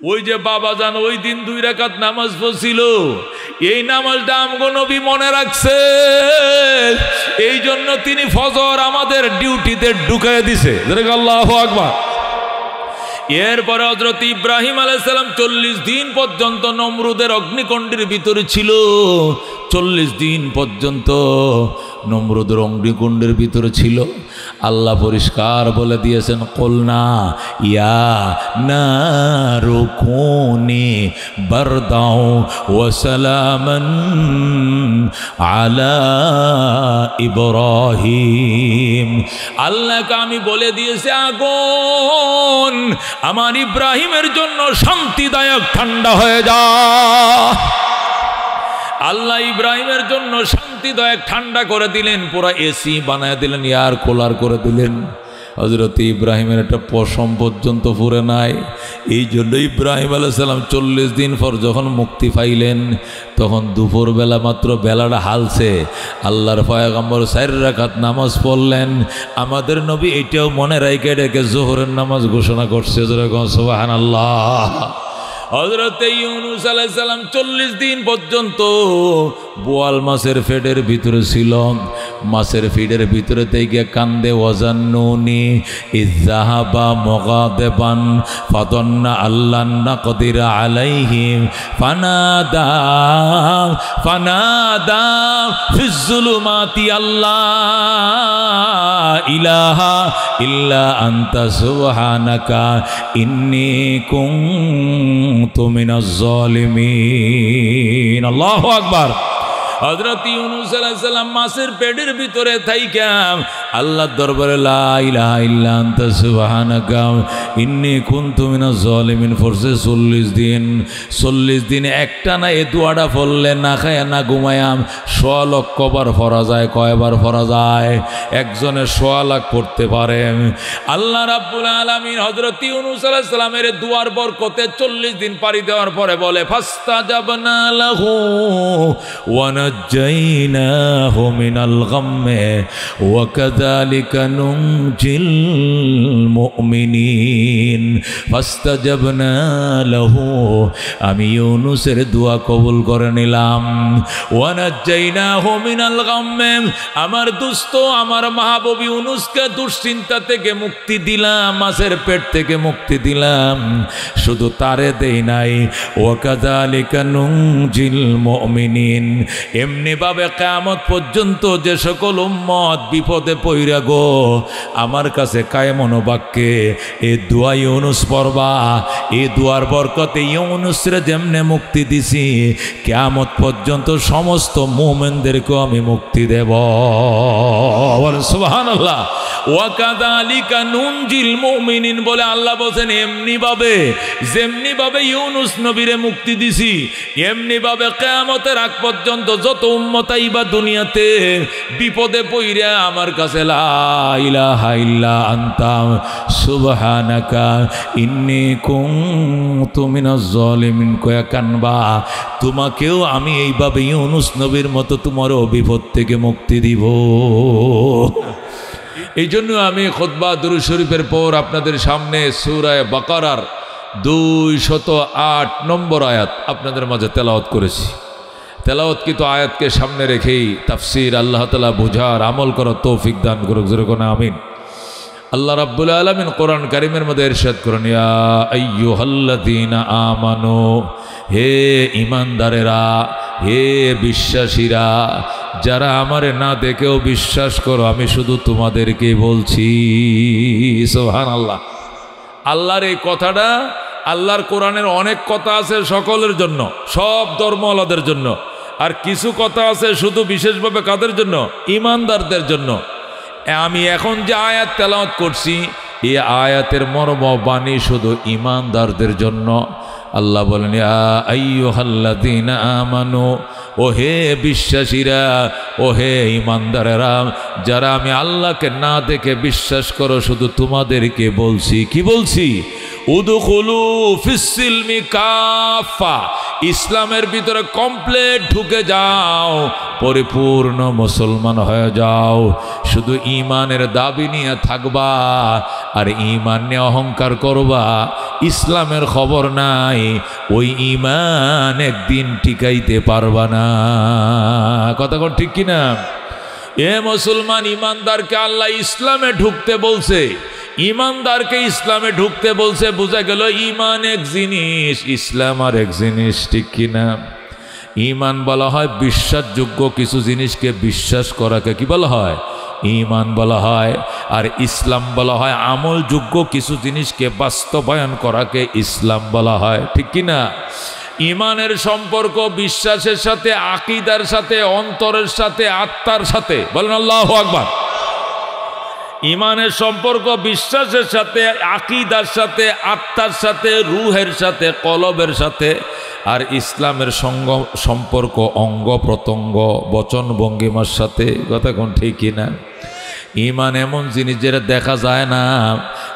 ওই যে বাবাজান ওই দিন 2 রাকাত নামাজ পড়ছিল, এই নামাজটা আমগো নবী মনে রাখছে, এই জন্য তিনি ফজর আমাদের ডিউটিতে ঢুকাই দিছে। আল্লাহু আকবার। এরপরে হযরত ইব্রাহিম আলাইহিস সালাম 40 দিন পর্যন্ত নমরুদের অগ্নিকুণ্ডের ভিতরে ছিল। 40 দিন পর্যন্ত নমরুদের অগ্নিকুণ্ডের ভিতরে ছিল। আল্লাহ পরিষ্কার বলে দিয়েছেন, কুলনা ইয়া নারু কুনি বারদাও ওয়া সালামান আলা ইব্রাহিম। আল্লাহকে আমি বলে দিয়েছি, আগুন আমার ইব্রাহিমের জন্য শান্তিদায়ক ঠান্ডা হয়ে যা। আল্লাহ ইব্রাহিমের জন্য শান্তিদায়ক ঠান্ডা করে দিলেন, পুরো এসি বানায় দিলেন, এয়ার কুলার করে দিলেন। হযরত ইব্রাহিমের একটা পশম পর্যন্ত পুরে নাই। এই জন্য ইব্রাহিম আলাইহিস সালাম 40 দিন পর যখন মুক্তি পাইলেন, তখন দুপুরবেলা মাত্র বেলাটা হালছে, আল্লাহর পয়গম্বর 4 রাকাত নামাজ পড়লেন। আমাদের নবী এটাও মনে রাখে রেখে যোহরের নামাজ ঘোষণা করছে, সুবহানাল্লাহ। হযরত ইউনূস আলাইহিস সালাম 40 দিন পর্যন্ত বোয়াল মাছের পেটের ভিতরে ছিল। মাছের পেটের ভিতরে থেকে কান্দে, ওয়াজান্নুনি ইযহাবা মুগাদিবান ফাদান্না আল্লান নাকদির আলাইহিম ফানাদা ফিজ যুলুমাতি আল্লাহ ইলাহা ইল্লা আনতা সুবহানাকা ইন্নী কুনতু মিনাজ জালিমিন। আল্লাহু আকবার। হযরত ইউনূস আলাইহিস সালাম মাছের পেটের ভিতরে থাইকা আল্লাহর দরবারে লা ইলাহা ইল্লা আনতা সুবহানাকা ইন্নী কুনতু মিনাজ জালিমিন পড়ছে 40 দিন। 40 দিন একটানা এই দোয়াটা পড়লে না খায়া না ঘুমায়া 100 লক্ষ বার পড়া যায়। কয়বার পড়া যায়? একজনে 100 লাখ পড়তে পারে। আল্লাহ রাব্বুল আলামিন হযরত ইউনূস আলাইহিস সালামের দোয়ার বরকতে 40 দিন পাড়ি দেওয়ার পরে বলে, ফাস্তাজাবনা লাহু ওয়া নাজ্জাইনাহু মিনাল গাম্মি ওয়া কাযালিকা নুনজিল মুমিনিন। ফাস্তাজাবনা লাহু, আমি ইউনূসের দোয়া কবুল করে নিলাম। ওয়া নাজ্জাইনাহু মিনাল গাম্মি, আমার দোস্ত আমার মাহবুব ইউনূসকে দুশ্চিন্তা থেকে মুক্তি দিলাম, মাছের পেট থেকে মুক্তি দিলাম। শুধু তারে দেই নাই, ওয়া কাযালিকা নুনজিল মুমিনিন, এমনি ভাবে কিয়ামত পর্যন্ত যে সকল উম্মত বিপদে পইরা গো আমার কাছে কায়েমন বাক্যে এই দোয়া ইউনূস পড়বা, এই দোয়ার বরকতে ইউনূসরে যেমনে মুক্তি দিছি কিয়ামত পর্যন্ত সমস্ত মুমিনদেরকে আমি মুক্তি দেব। সুবহানাল্লাহ। ওয়া কাযালিকা নুনজিল মুমিনিন বলে আল্লাহ বলেন, এমনি ভাবে যেমনি ভাবে ইউনূস নবীরে মুক্তি দিছি, এমনি ভাবে কিয়ামতের আগ পর্যন্ত যত উম্মত আইবা দুনিয়াতে বিপদে পইরা আমার কাছে লা ইলাহা ইল্লা আনতা সুবহানাকা ইন্নী কুনতু মিনাজ জালিমিন কয়া কানবা, তোমাকেও আমি এইভাবে ইউনূস নবীর মতো তোমারও বিপদ থেকে মুক্তি দিব। এই জন্য আমি খুতবা দুরূদ শরীফের পর আপনাদের সামনে সূরা বাকারার 208 নম্বর আয়াত আপনাদের মাঝে তেলাওয়াত করেছি। তেলাওয়াতকৃত আয়াতকে সামনে রেখেই তাফসীর আল্লাহ তাআলা বুঝার আমল করার তৌফিক দান করুক, জোরে কোন আমিন। আল্লাহ রাব্বুল আলামিন কোরআন কারীমের মধ্যে ইরশাদ করেন, ইয়া আইয়ুহাল্লাযীনা আমানু, হে ঈমানদারেরা, হে বিশ্বাসীরা, যারা আমারে না দেখেও বিশ্বাস করো, আমি শুধু তোমাদেরকে বলছি। সুবহানাল্লাহ। আল্লাহর এই কথাটা, আল্লাহর কোরআনের অনেক কথা আছে সকলের জন্য, সব ধর্মওয়ালাদের জন্য, আর কিছু কথা আছে শুধু বিশেষভাবে কাদের জন্য? ঈমানদারদের জন্য। আমি এখন যে আয়াত তেলাওয়াত করছি এই আয়াতের মর্ম বাণী শুধু ঈমানদারদের জন্য। আল্লাহ বলেন, ইয়া আইয়ুহাল্লাযীনা আমানু, ও হে বিশ্বাসীরা, ও হে ঈমানদারেরা, যারা আমি আল্লাহকে না দেখে বিশ্বাস করো, শুধু তোমাদেরকে বলছি। কি বলছি? উদখুলু ফিস-সিলমি কাফা, ইসলামের ভিতরে কমপ্লিট ঢুকে যাও, পরিপূর্ণ মুসলমান হয়ে যাও। শুধু ঈমানের দাবি নিয়ে থাকবা আর ঈমান নিয়ে অহংকার করবা, ইসলামের খবর নাই, ওই ঈমান একদিন টিকাইতে পারবা না। কথা কোন ঠিক কিনা? এ মুসলমান, ঈমানদারকে আল্লাহ ইসলামে ঢুকতে বলছে, ঈমানদারকে ইসলামে ঢুকতে বলছে, বোঝা গেল ঈমান এক জিনিস, ইসলাম আর এক জিনিস, ঠিক কিনা? ঈমান বলা হয় বিশ্বাসযোগ্য কিছু জিনিসকে বিশ্বাস করাকে কি বলা হয়? ঈমান বলা হয়। আর ইসলাম বলা হয় আমলযোগ্য কিছু জিনিসকে বাস্তবায়ন করাকে ইসলাম বলা হয়, ঠিক কিনা? ঈমানের সম্পর্ক বিশ্বাসের সাথে, আকীদার সাথে, অন্তরের সাথে, আত্মার সাথে। বলেন আল্লাহু আকবার। ঈমানের সম্পর্ক বিশ্বাসের সাথে, আকীদার সাথে, আত্মার সাথে, রূহের সাথে, কলবের সাথে। আর ইসলামের সম্পর্ক অঙ্গ প্রত্যঙ্গ, বচন ভঙ্গিমার সাথে। কথা কোন ঠিক কিনা? ঈমান এমন জিনিস যেটা দেখা যায় না,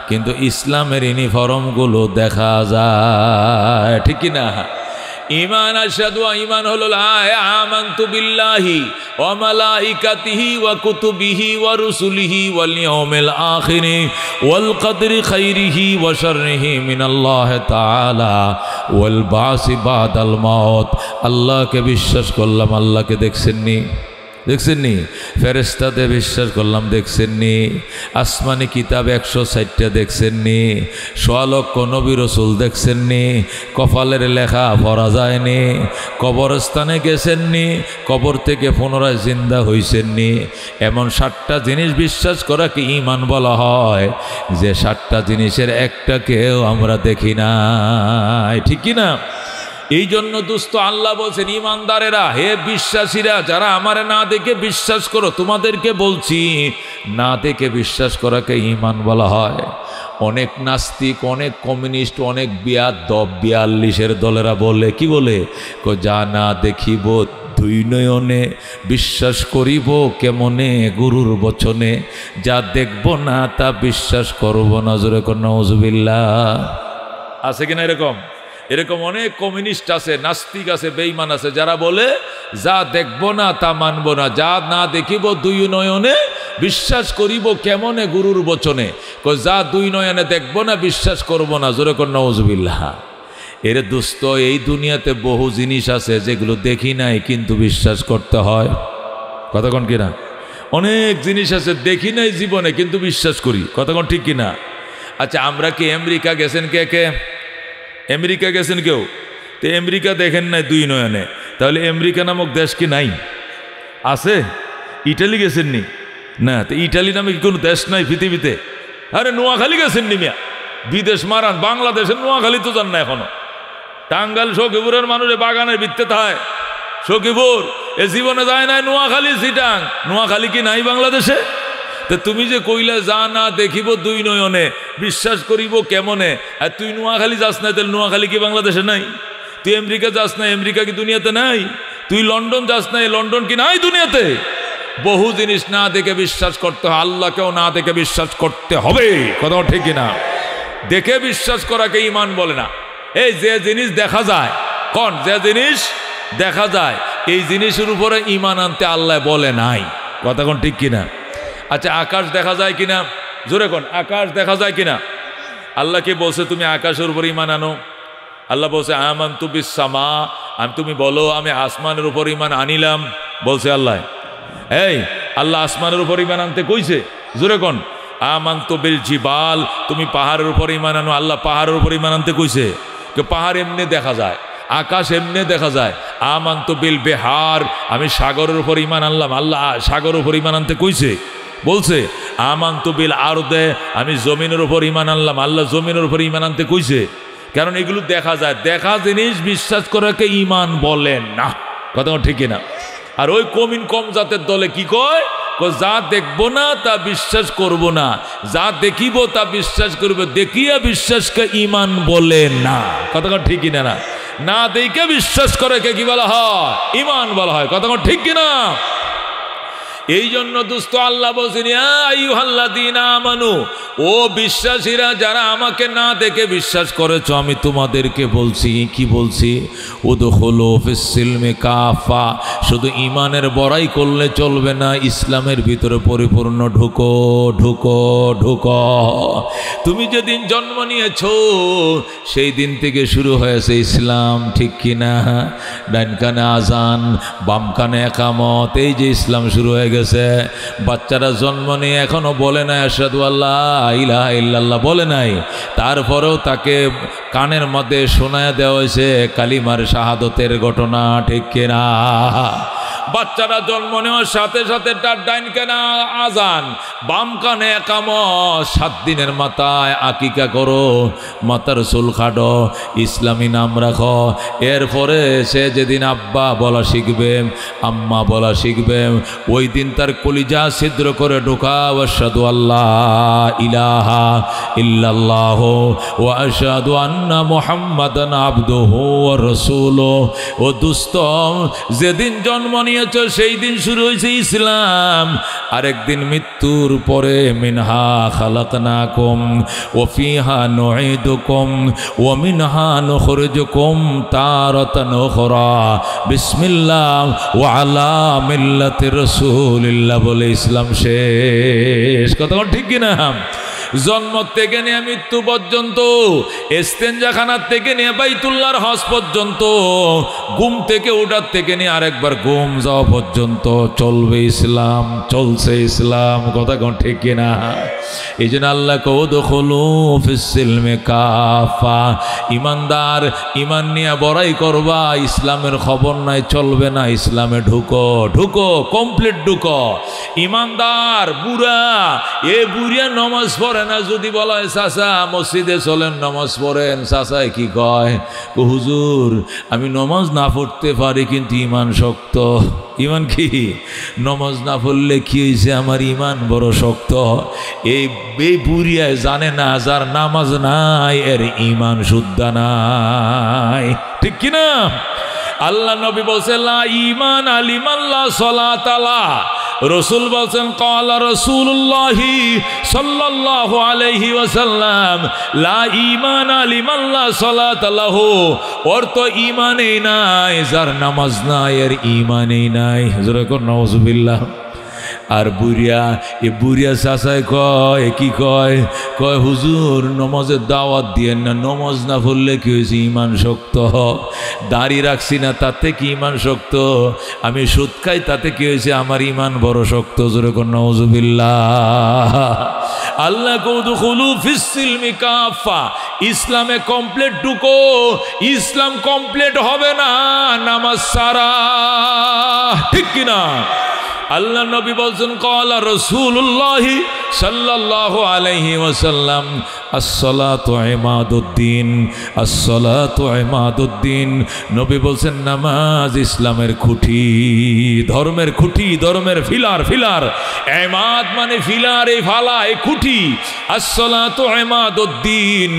কিন্তু ইসলামের ইউনিফর্মগুলো দেখা যায়, ঠিক কিনা? ঈমান আশহাদু, ঈমান হলো আমানতু বিল্লাহি ওয়া মালাইকাতিহি ওয়া কুতুবিহি ওয়া রুসুলিহি ওয়াল ইয়াউমিল আখিরি ওয়াল কদরি খাইরিহি ওয়া শাররিহি মিনাল্লাহি তাআলা ওয়াল বাসি বাদাল মাউত। আল্লাহকে বিশ্বাস করলাম, আল্লাহকে দেখছেননি? দেখছেননি? ফেরেশতাদের বিশ্বাস করলাম, দেখছেননি? আসমানি কিতাব 160টা দেখছেননি? 100 লক্ষ নবী রাসূল দেখছেননি? কপালের লেখা পড়া যায়নি? কবরস্থানে গেছেননি? কবর থেকে পুনরায় জিন্দা হইছেননি? এমন 7টা জিনিস বিশ্বাস করাকে ঈমান বলা হয়, যে 7টা জিনিসের একটাকেও আমরা দেখি নাই, ঠিক কি না? এই জন্য দোস্ত আল্লাহ বলছেন, ঈমানদারেরা, হে বিশ্বাসীরা, যারা আমারে না দেখে বিশ্বাস করো, তোমাদেরকে বলছি, না দেখে বিশ্বাস করাকে ঈমান বলা হয়। অনেক নাস্তিক, অনেক কমিউনিস্ট, অনেক বিয়াদব 42-এর দলেরা বলে, কি বলে? যা না দেখিব দুই নয়নে, বিশ্বাস করিব কেমনে গুরুর বচনে, যা দেখব না তা বিশ্বাস করব না। জোরে কর নাউজুবিল্লাহ। আছে কিনা এরকম? এরকম অনেক কমিউনিস্ট আছে, নাস্তিক আছে, বেঈমান আছে, যারা বলে যা দেখব না তা মানব না, যা না দেখিব দুই নয়নে বিশ্বাস করিব কেমনে গুরুর বচনে। যা দুই নয়নে দেখব না বিশ্বাস করব না। জোরে কর নাউজুবিল্লাহ। এর দোস্ত, এই দুনিয়াতে বহু জিনিস আছে যেগুলো দেখি নাই কিন্তু বিশ্বাস করতে হয়। কথা কোন কিনা? অনেক জিনিস আছে দেখি নাই জীবনে কিন্তু বিশ্বাস করি। কথা কোন ঠিক কিনা? আচ্ছা, আমরা কি আমেরিকা গেছেন? কে কে আমেরিকা গেছেন? কেউ তো আমেরিকা দেখেন নাই দুই নয়নে, তাহলে আমেরিকা নামক দেশ কি নাই? আছে। ইটালি গেছেননি? না। তো ইটালি নামে কি কোনো দেশ নাই পৃথিবীতে? আরে নোয়াখালী গেছেননি মিয়া? বিদেশ মারান, বাংলাদেশের নোয়াখালী তো যান না এখনো। টাঙ্গাইল সখীপুরের মানুষের বাগানের ভিত্তে থায়, সখীপুর এ জীবনে যায় নাই। নোয়াখালী, চিটাং, নোয়াখালী কি নাই বাংলাদেশে? তো তুমি যে কইলে যা না দেখিব দুই নয়নে বিশ্বাস করিব কেমনে, আর তুই নোয়াখালী যাস না, তাহলে নোয়াখালী কি বাংলাদেশে নাই? তুই আমেরিকা যাস না, আমেরিকা কি দুনিয়াতে নাই? তুই লন্ডন যাস না, লন্ডন কি নাই দুনিয়াতে? বহু জিনিস না দেখে বিশ্বাস করতে হয়, আল্লাহকেও না দেখে বিশ্বাস করতে হবে। কথা ঠিক কিনা? দেখে বিশ্বাস করাকে ঈমান বলে না। এই যে জিনিস দেখা যায়, কোন যে জিনিস দেখা যায়, এই জিনিসের উপরে ঈমান আনতে আল্লাহ বলে নাই। কথা কোন ঠিক কিনা? আচ্ছা, আকাশ দেখা যায় কিনা? জোরে কোন, আকাশ দেখা যায় কিনা? আল্লাহ কি বলছে তুমি আকাশের উপর ঈমান আনো? আল্লাহ বলছে আমানতু বিস সামা, তুমি বলো আমি আসমানের উপর ঈমান আনিলাম, বলছে আল্লাহ। এই আল্লাহ আসমানের উপর ঈমান আনতে কইছে? জোরে কোন, আমানতু বিল জিবাল, তুমি পাহাড়ের উপর ঈমান আনো, আল্লাহ পাহাড়ের উপর ঈমান আনতে কইছে? পাহাড় এমনি দেখা যায়, আকাশ এমনি দেখা যায়। আমানতু বিল বিহার, আমি সাগরের উপর ঈমান আনলাম, আল্লাহ সাগরের উপর ঈমান আনতে কইছে? বলছে। আমানতু বিল আরদে, আমি জমিনের উপর ঈমান আনলাম, আল্লাহ জমিনের উপর ঈমান আনতে কইছে? কারণ এগুলো দেখা যায়, দেখা জিনিস বিশ্বাস করাকে ঈমান বলেন না। কথা ঠিক না? আর ওই কম জাতের দলে কি কয়? যা দেখবো না তা বিশ্বাস করব না, যা দেখিব তা বিশ্বাস করব, দেখিয়া বিশ্বাসকে ঈমান বলে না। কথা ঠিক কিনা? না, না দেখে বিশ্বাস করে কে কি বলা হয়? ঈমান বলা হয়। কথা ঠিক কিনা? এই জন্য দোস্ত আল্লাহ বলছেন ইয়া আইয়ুহাল্লাযীনা আমানু, ও বিশ্বাসীরা যারা আমাকে না দেখে বিশ্বাস করেছো, আমি তোমাদেরকে বলছি, কি বলছি, উদখুলু ফিস সিলমি কাফা, শুধু ঈমানের বড়াই করলে চলবে না, ইসলামের ভিতরে পরিপূর্ণ ঢুকো ঢুকো ঢুকো। তুমি যেদিন জন্ম নিয়েছো সেই দিন থেকে শুরু হয়েছে ইসলাম, ঠিক কিনা? ডান কানে আজান, বাম কানে একামত, এই যে ইসলাম শুরু হয়ে গেছে। বাচ্চারা জন্ম নিয়ে এখনো বলে নাই আশহাদু আল্লাহ ইলাহা ইল্লাল্লাহ, বলে নাই, তারপরেও তাকে কানের মধ্যে শোনায় দেওয়া হয়েছে কালিমার শাহাদতের ঘটনা, ঠিক কিনা? বাচ্চারা জন্ম নেওয়ার সাথে সাথে তার ডাইন কানে আজান, বাম কানে একামত, 7 দিনের মাথায় আকিকা করো, মাথার চুল কাটো, ইসলামী নাম রাখো। এরপরে সে যেদিন আব্বা বলা শিখবে, আম্মা বলা শিখবে, ওই দিন তার কলিজা ছিদ্র করে ঢোকাও আশহাদু আল্লাহ ইলাহা ইল্লাল্লাহ ওয়া আশহাদু আন্না মুহাম্মাদান আবদুহু ওয়া রাসূলুহু। ও দোস্ত, যেদিন জন্ম নিয়েছো সেই দিন শুরু হয়েছে ইসলাম। আরেকদিন মৃত্যুর পরে মিনহা খালাকনাকুম ওয়া ফিহা নুঈদুকুম ওয়া মিনহা নুখরিজুকুম তারাতান উখরা, বিসমিল্লাহ ওয়া আলা মিল্লাতি রাসূলিল্লাহ বলে ইসলাম শেষ। কথা ঠিক কিনা? জন্ম থেকে নিয়ে মৃত্যু পর্যন্ত, ইস্তেঞ্জাখানার থেকে নিয়ে বাইতুল্লাহর হজ পর্যন্ত, ঘুম থেকে ওঠার থেকে নিয়ে আরেকবার ঘুম যাওয়া পর্যন্ত চলবে ইসলাম, চলছে ইসলাম। কথা কোন ঠিক কিনা? এই জন্য আল্লাহ উদখুলু ফিস সিলমি কাফা, ইমানদার ইমান নিয়ে বড়াই করবা, ইসলামের খবর নাই, চলবে না, ইসলামে ঢুকো ঢুকো, কমপ্লিট ঢুকো। ইমানদার বুড়া, এ বুড়িয়া নমাজ পড়ে না, যদি বলা হয় চাচা মসজিদে চলেন নামাজ পড়েন, চাচায় কি কয়, হুজুর আমি নমাজ না পড়তে পারি কিন্তু ইমান শক্ত। ইমান কি? নমাজ না পড়লে কি হয়েছে, আমার ইমান বড় শক্ত। এই বুড়িয়ায় জানে না যার নামাজ নাই এর ইমান শুদ্ধ নাই, ঠিক কিনা? আল্লাহ নবী বলছেন লা ঈমান আলিমাল্লাহ সালাত আলা, রসুল বলছেন ক্বালা রাসূলুল্লাহি সাল্লাল্লাহু আলাইহি ওয়াসাল্লাম লা ঈমান লিমাল্লা সালাত লাহু, অর্থ ঈমানই নাই যার নামাজ নাই এর ঈমানই নাই। হুজুরে কোন নাউজুবিল্লাহ। আর বুড়িয়া, এ বুড়িয়া চাচায় কয়, কি কয়, কয় হুজুর নমাজের দাওয়াত দিয়েন না, নমাজ না পড়লে কি হয়েছে, ইমান শক্ত। দাড়ি রাখছি না তাতে কি ইমান শক্ত, আমি সুদ খাই তাতে কি হয়েছে, আমার ইমান বড় শক্ত। জোরে কোন নাউজুবিল্লাহ। আল্লাহ উদখুলু ফিস সিলমি কাফা, ইসলামে কমপ্লিট ঢুকো। ইসলাম কমপ্লিট হবে না নামাজ ছাড়া, ঠিক কিনা? আল্লাহ নবী বলছেন ক্বালা রাসূলুল্লাহি সাল্লাল্লাহু আলাইহি ওয়াসাল্লাম আসসালাতু ইমাদুদ্দিন, আসসালাতু ইমাদুদ্দিন। নবী বলছেন নামাজ ইসলামের খুঁটি, ধর্মের খুঁটি, ধর্মের ফিলার। ফিলার ইমাদ মানে ফিলার, এই ফালা, এই খুঁটি। আসসালাতু ইমাদুদ্দিন,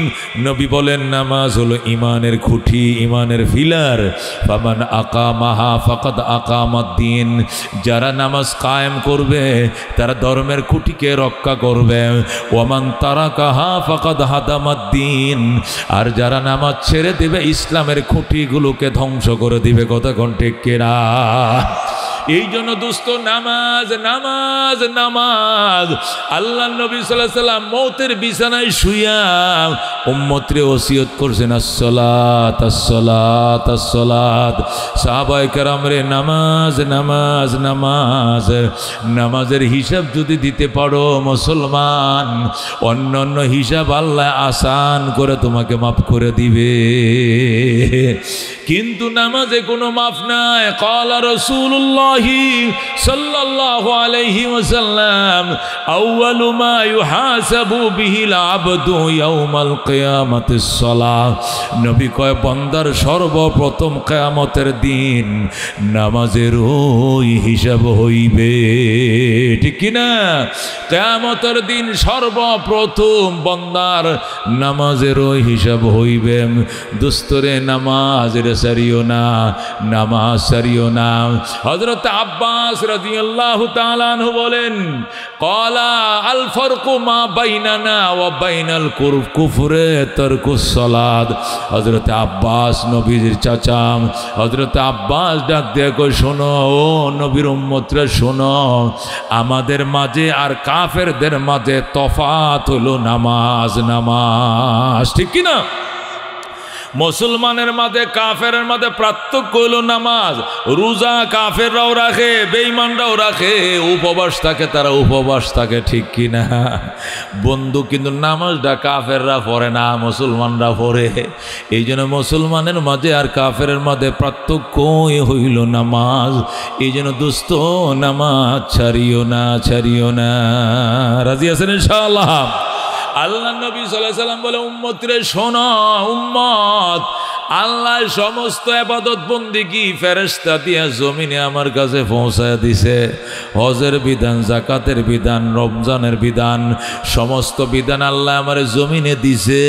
নবী বলেন নামাজ হলো ইমানের খুঁটি, ইমানের ফিলার। ফামান আকামাহা ফাকাদ আকামাদ্দিন, যারা নামাজ কায়েম করবে তারা ধর্মের খুঁটিকে রক্ষা করবে। ওয়ামান তারাকাহা ফাকাদ হাদামাদ্দিন, আর যারা নামাজ ছেড়ে দিবে ইসলামের খুঁটিগুলোকে ধ্বংস করে দিবে। কথা কোন ঠিক কিনা? এই জন্য দোস্ত নামাজ নামাজ নামাজ। আল্লাহ নবী সাল্লাল্লাহু আলাইহি ওয়াসাল্লাম মওতের বিছানায় শুইয়া উম্মতরে ওসিয়ত করছেন আসসালাত আসসালাত আসসালাত। সাহাবায়ে কেরাম রে নামাজ নামাজ নামাজ। নামাজের হিসাব যদি দিতে পারো মুসলমান, অন্যান্য হিসাব আল্লাহ আসান করে তোমাকে মাফ করে দিবে, কিন্তু নামাজে কোনো মাফ নাই। ক্বালা রাসূলুল্লাহি সাল্লাল্লাহু আলাইহি ওয়াসাল্লাম আউয়ালু মা ইউহাসাবু বিহিল আবদু ইয়াউমাল কিয়ামাতিস সালাহ। নবী কয় বান্দার সর্বপ্রথম কিয়ামতের দিন নামাজের ওই হিসাব হইবে, ঠিক কি না? কিয়ামতের দিন সর্বপ্রথম বান্দার নামাজের ওই হিসাব হইবে। দোস্তরে নামাজের সারিও না, নামাজ সারিও না। হযরত আব্বাস রাদিয়াল্লাহু তাআলা আনহু বলেন, ক্বালা আল ফারকু মা বাইনানা ওয়া বাইনাল কুফরে তারকুস সালাত। হযরত আব্বাস নবীর চাচা, হযরত আব্বাস ডাক দিয়ে কই, শোনো ও নবীর উম্মতরা শোনো, আমাদের মাঝে আর কাফেরদের মাঝে তফাত হলো নামাজ। নামাজ ঠিক কি না? মুসলমানের মাঝে কাফেরের মাঝে পার্থক্য হলো নামাজ। রোজা কাফেররাও রাখে, বেঈমানরাও রাখে, উপবাস থাকে, তারা উপবাস থাকে, ঠিক কিনা বন্ধু? কিন্তু নামাজটা কাফেররা পড়ে না, মুসলমানরা পড়ে। এই জন্য মুসলমানের মাঝে আর কাফেরের মাঝে পার্থক্যই হইল নামাজ। এই জন্য দোস্ত নামাজ ছাড়িও না, ছাড়িও না। রাজি আছেন ইনশাআল্লাহ? আল্লাহ নবী সাল্লাল্লাহু আলাইহি সাল্লাম বলে, উম্মতরে শোনো, উম্মত, আল্লাহ সমস্ত ইবাদত বন্দেগী ফেরেশতা দিয়া জমিনে আমার কাছে পৌঁছায় দিছে। হজের বিধান, যাকাতের বিধান, রমজানের বিধান, সমস্ত বিধান আল্লাহ আমার জমিনে দিছে।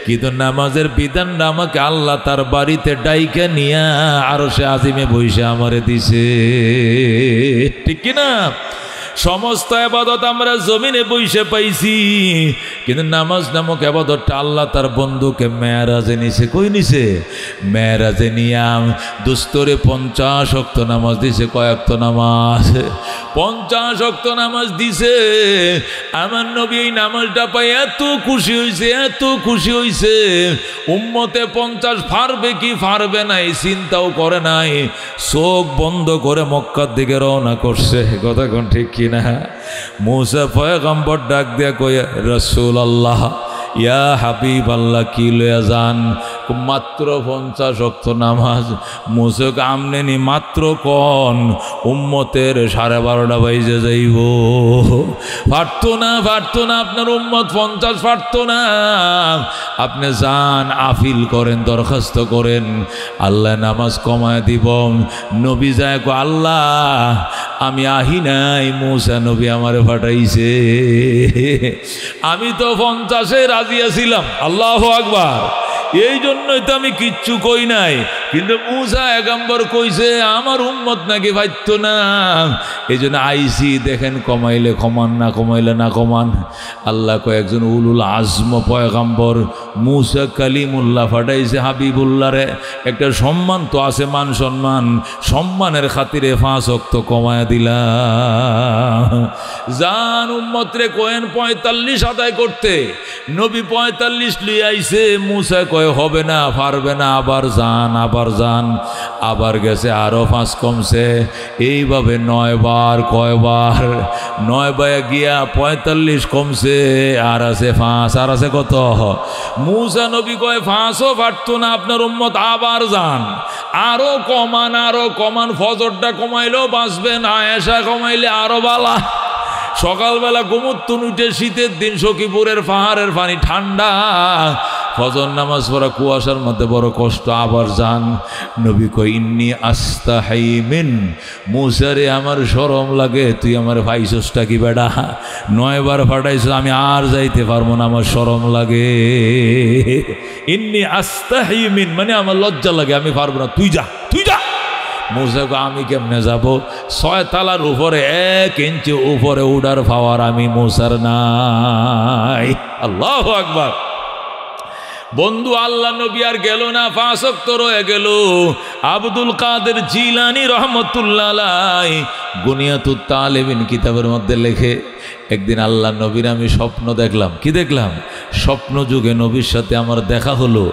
কিন্তু নামাজের বিধানটা আমাকে আল্লাহ তার বাড়িতে ডাইকে নিয়া আরশে আজিমে বইসে আমারে দিছে, ঠিক কিনা? সমস্ত ইবাদত আমরা জমিনে বইসে পাইছি, কিন্তু নামাজ নামক ইবাদতটা আল্লাহ তার বন্ধুকে মেরাজে নিছে। কই নিছে? মেরাজে নিয়াম দুস্তরে 50 ওয়াক্ত নামাজ দিছে। কয় ওয়াক্ত নামাজ? 50 ওয়াক্ত নামাজ দিছে। আমার নবী এই নামাজটা পাই এত খুশি হইছে, এত খুশি হইছে, উম্মতে 50 পারবে কি পারবে না এই চিন্তাও করে নাই। চোখ বন্ধ করে মক্কার দিকে রওনা করছে। কথা কোন ঠিক কি না? মুসা পয়গম্বর ডাক দিয়া কয়, রাসূলুল্লাহ, ইয়া হাবিব আল্লাহ, কি লয়া যান? মাত্র 50 ওয়াক্ত নামাজ। মুসাকে আমনেনি মাত্র কন, উম্মতের 12:30 বাজে যাইব। পারতো না, পারতো না, আপনার উম্মত 50 পারতো না। আপনি যান, আপিল করেন, দরখাস্ত করেন, আল্লাহ নামাজ কমায় দিব। নবী যায় কো, আল্লাহ আমি আহি নাই, মুসা নবী আমারে পাঠাইছে। আমি তো 50-এ রাজি আছিলাম। আল্লাহু আকবার। এই জন্যই তো আমি কিচ্ছু কই নাই। কিন্তু মুসা পয়গম্বর কইছে আমার উম্মত নাকি পাইতো না, এই জন্য আইসি। দেখেন, কমাইলে কমান, না কমাইলে না কমান। আল্লাহ কয়েকজন উলুল আজম পয়গম্বর মুসা কালিমুল্লাহ ফাটাইছে হাবিবুল্লাহরে। একটা সম্মান তো আছে, মান সম্মান, সম্মানের খাতিরে 5 ওয়াক্ত কমায়া দিলাম। জান উম্মত রে কয়েন 45 আদায় করতে, নবী 45 লিয়ে আইছে। মুসা কয় হবে না, পারবে না, আবার যান, আবার যান। আবার গেছে, আরো 5 কমছে। এইভাবে 9 বার। কয়বার? 9 বারে গিয়া 45 কমছে, আর আছে 5। আর আছে কত? মুসা নবী কয় 5ও পারতো না আপনার উম্মত, আবার যান, আরো কমান, আরো কমান। ফজরটা কমাইলেও বাঁচবেন, আয়েশা কমাইলে আরো বালা। সকালবেলা গোমুত্তুন উঠে, শীতের দিন, সখীপুরের পাহাড়ের পানি ঠান্ডা, ফজর নামাজ পড়া কুয়াশার মধ্যে বড় কষ্ট। আবার যান। নবী কই, ইন্নী আস্তাহি মিন মুসা রে, আমার শরম লাগে, তুই আমার ভাইসটা কি বেড়া? 9 বার ফাটাইছ, আমি আর যাইতে পারবো না, আমার শরম লাগে। ইন্নী আস্তাহি মিন মানে আমার লজ্জা লাগে, আমি পারবো না, তুই যা, তুই যা। মুসা কো, আমি কেমনে যাব? 6 তালার উপরে 1 ইঞ্চি উপরে উড়ার পাওয়ার আমি মুসার নাই। আল্লাহু আকবার। বন্ধু, আল্লাহ নবী আর গেল না, 5 ওয়াক্ত রয়ে গেল। আব্দুল কাদের জিলানী রহমতুল্লাহ আলাইহি গুনিয়াতুত তালেবিন কিতাবের মধ্যে লেখে, একদিন আল্লাহ নবীর আমি স্বপ্ন দেখলাম। কি দেখলাম? স্বপ্ন যুগে নবীর সাথে আমার দেখা হলো।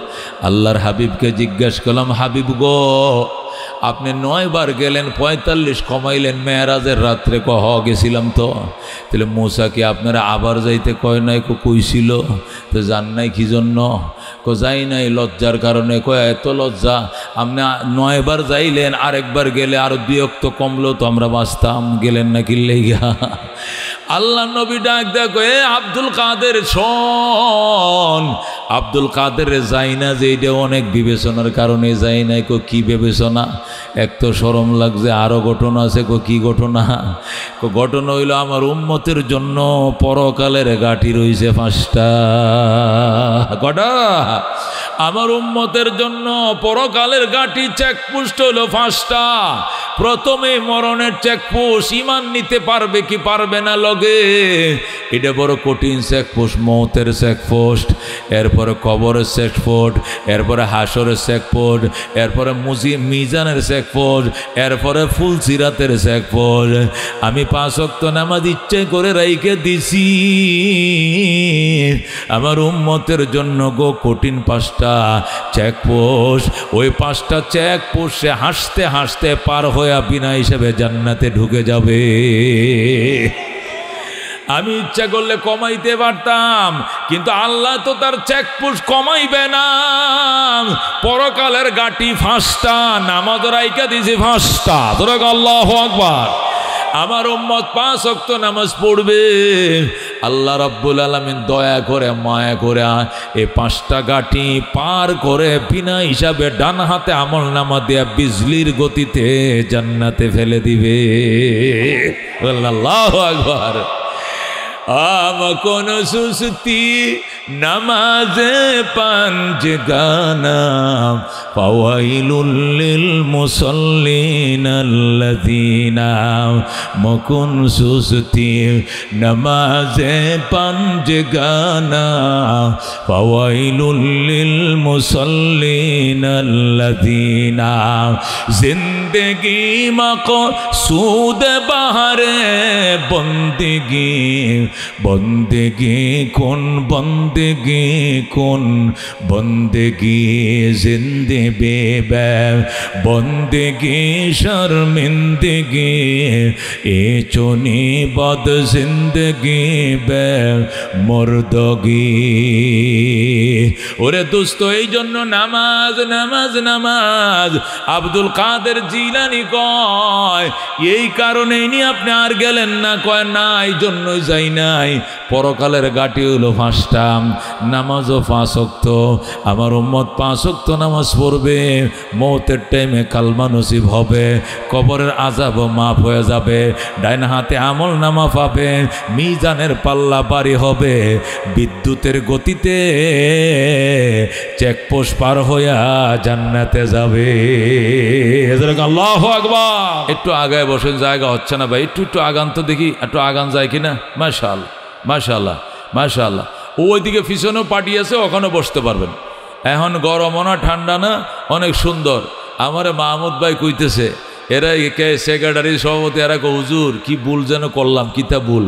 আল্লাহর হাবিবকে জিজ্ঞাসা করলাম, হাবিব গো, আপনি 9 বার গেলেন, 45 কমাইলেন, মেরাজের রাত্রে কহ গেছিলাম তো। তাহলে মুসা কি আপনারা আবার যাইতে কয় নাই? কইছিল তো, জান নাই কি জন্য? যাই নাই লজ্জার কারণে। কয় এত লজ্জা? আপনি 9 বার যাইলেন, আরেকবার গেলে আরো 2 ওয়াক্ত কমলো তো আমরা বাঁচতাম, গেলেন না কি লেগা? আল্লাহ নবী ডাক দেখো, এ আব্দুল কাদের শোন। আব্দুল কাদের যাই না যে, এটা অনেক বিবেচনার কারণে যাই নাই। কি বিবেচনা? এক তো শরম লাগছে, আরো ঘটনা আছে। কি ঘটনা? ঘটনা হইল আমার উম্মতের জন্য পরকালের গাঠি রইছে 5টা। কটা? আমার উম্মতের জন্য পরকালের গাটি চেকপোস্ট হলো 5টা। প্রথমে মরণের চেকপোস্ট, ইমান নিতে পারবে কি পারবে না লগে, এটা বড় কঠিন চেকপোস্ট, মৌতের চেকপোস্ট, এরপরে কবরের চেকপোস্ট, এরপরে হাসরের চেকপোস্ট, এরপরে মিজানের চেকপোস্ট, এরপরে ফুলসিরাতের চেকপোস্ট। আমি 5 ওয়াক্ত নামাজ ইচ্ছে করে রাইখে দিছি আমার উম্মতের জন্য গো, কঠিন 5টা চেকপোস্ট। ওই 5টা চেকপোস্টে হাসতে হাসতে পার হয়ে বিনা হিসেবে জান্নাতে ঢুকে যাবে। আমি ইচ্ছা করলে কমাইতে পারতাম, কিন্তু আল্লাহ তো তার চেকপোস্ট কমাইবে না। পরকালের গাটি 5টা, নামাজ রাইখা দিয়েছে 5টা। তোরা আল্লাহু আকবার। আমার উম্মত 5 ওয়াক্ত নামাজ পড়বে, আল্লাহ রাব্বুল আলামিন দয়া করে মায়া করে এই 5টা গাটি পার করে বিনা হিসাবে ডান হাতে আমল নামা দিয়ে বিজলির গতিতে জান্নাতে ফেলে দিবে। আল্লাহু আকবার। আম কোন সুস্তি নামাজে 5 গানা, ফাওয়াইলুল লিল মুসাল্লিন আল্লাযিনা, মকুন সুস্তি নামাজে 5 গানা, ফাওয়াইলুল লিল মুসাল্লিন আল্লাযিনা, জিন্দেগি মকসুদ বাহারে বন্দেগি, বন্দেগি কোন বন্দেগি, কোন বন্দেগি জিন্দে বেবে, বন্দেগি শর্মিন্দগি, এ চুনি বদ জিন্দগি বে মর্দগি। ওরে দোস্ত, এই জন্য নামাজ নামাজ নামাজ। আব্দুল কাদের জিলানি কয় এই কারণেই নি আপনি আর গেলেন না, কয় না এই জন্যই যাই নাই। পরকালের গাটি হলো 5টা, নামাজও 5 ওয়াক্ত। আমার উম্মত 5 ওয়াক্ত নামাজ পড়বে, মৌতের টাইমে কালমা নসিব হবে, কবরের আযাবও মাফ হয়ে যাবে, ডাইন হাতে আমল নামা পাবে, মিজানের পাল্লা বাড়ি হবে, বিদ্যুতের গতিতে চেকপোস্ট পার হইয়া জান্নাতে যাবে। আল্লাহু আকবার। একটু আগায় বসেন, জায়গা হচ্ছে না ভাই, একটু আগান তো দেখি, একটু আগান যায় কিনা। মাশাআল্লাহ মাশাআল্লাহ মাশাআল্লাহ। ওইদিকে পিছনেও পাঠিয়েছে, ওখানে বসতে পারবেন। এখন গরম না ঠান্ডা না, অনেক সুন্দর। আমার মাহমুদ ভাই কইতেছে, এরা সেক্রেটারি সভাপতি, এরা হুজুর কি ভুল যেন করলাম, কিতা ভুল?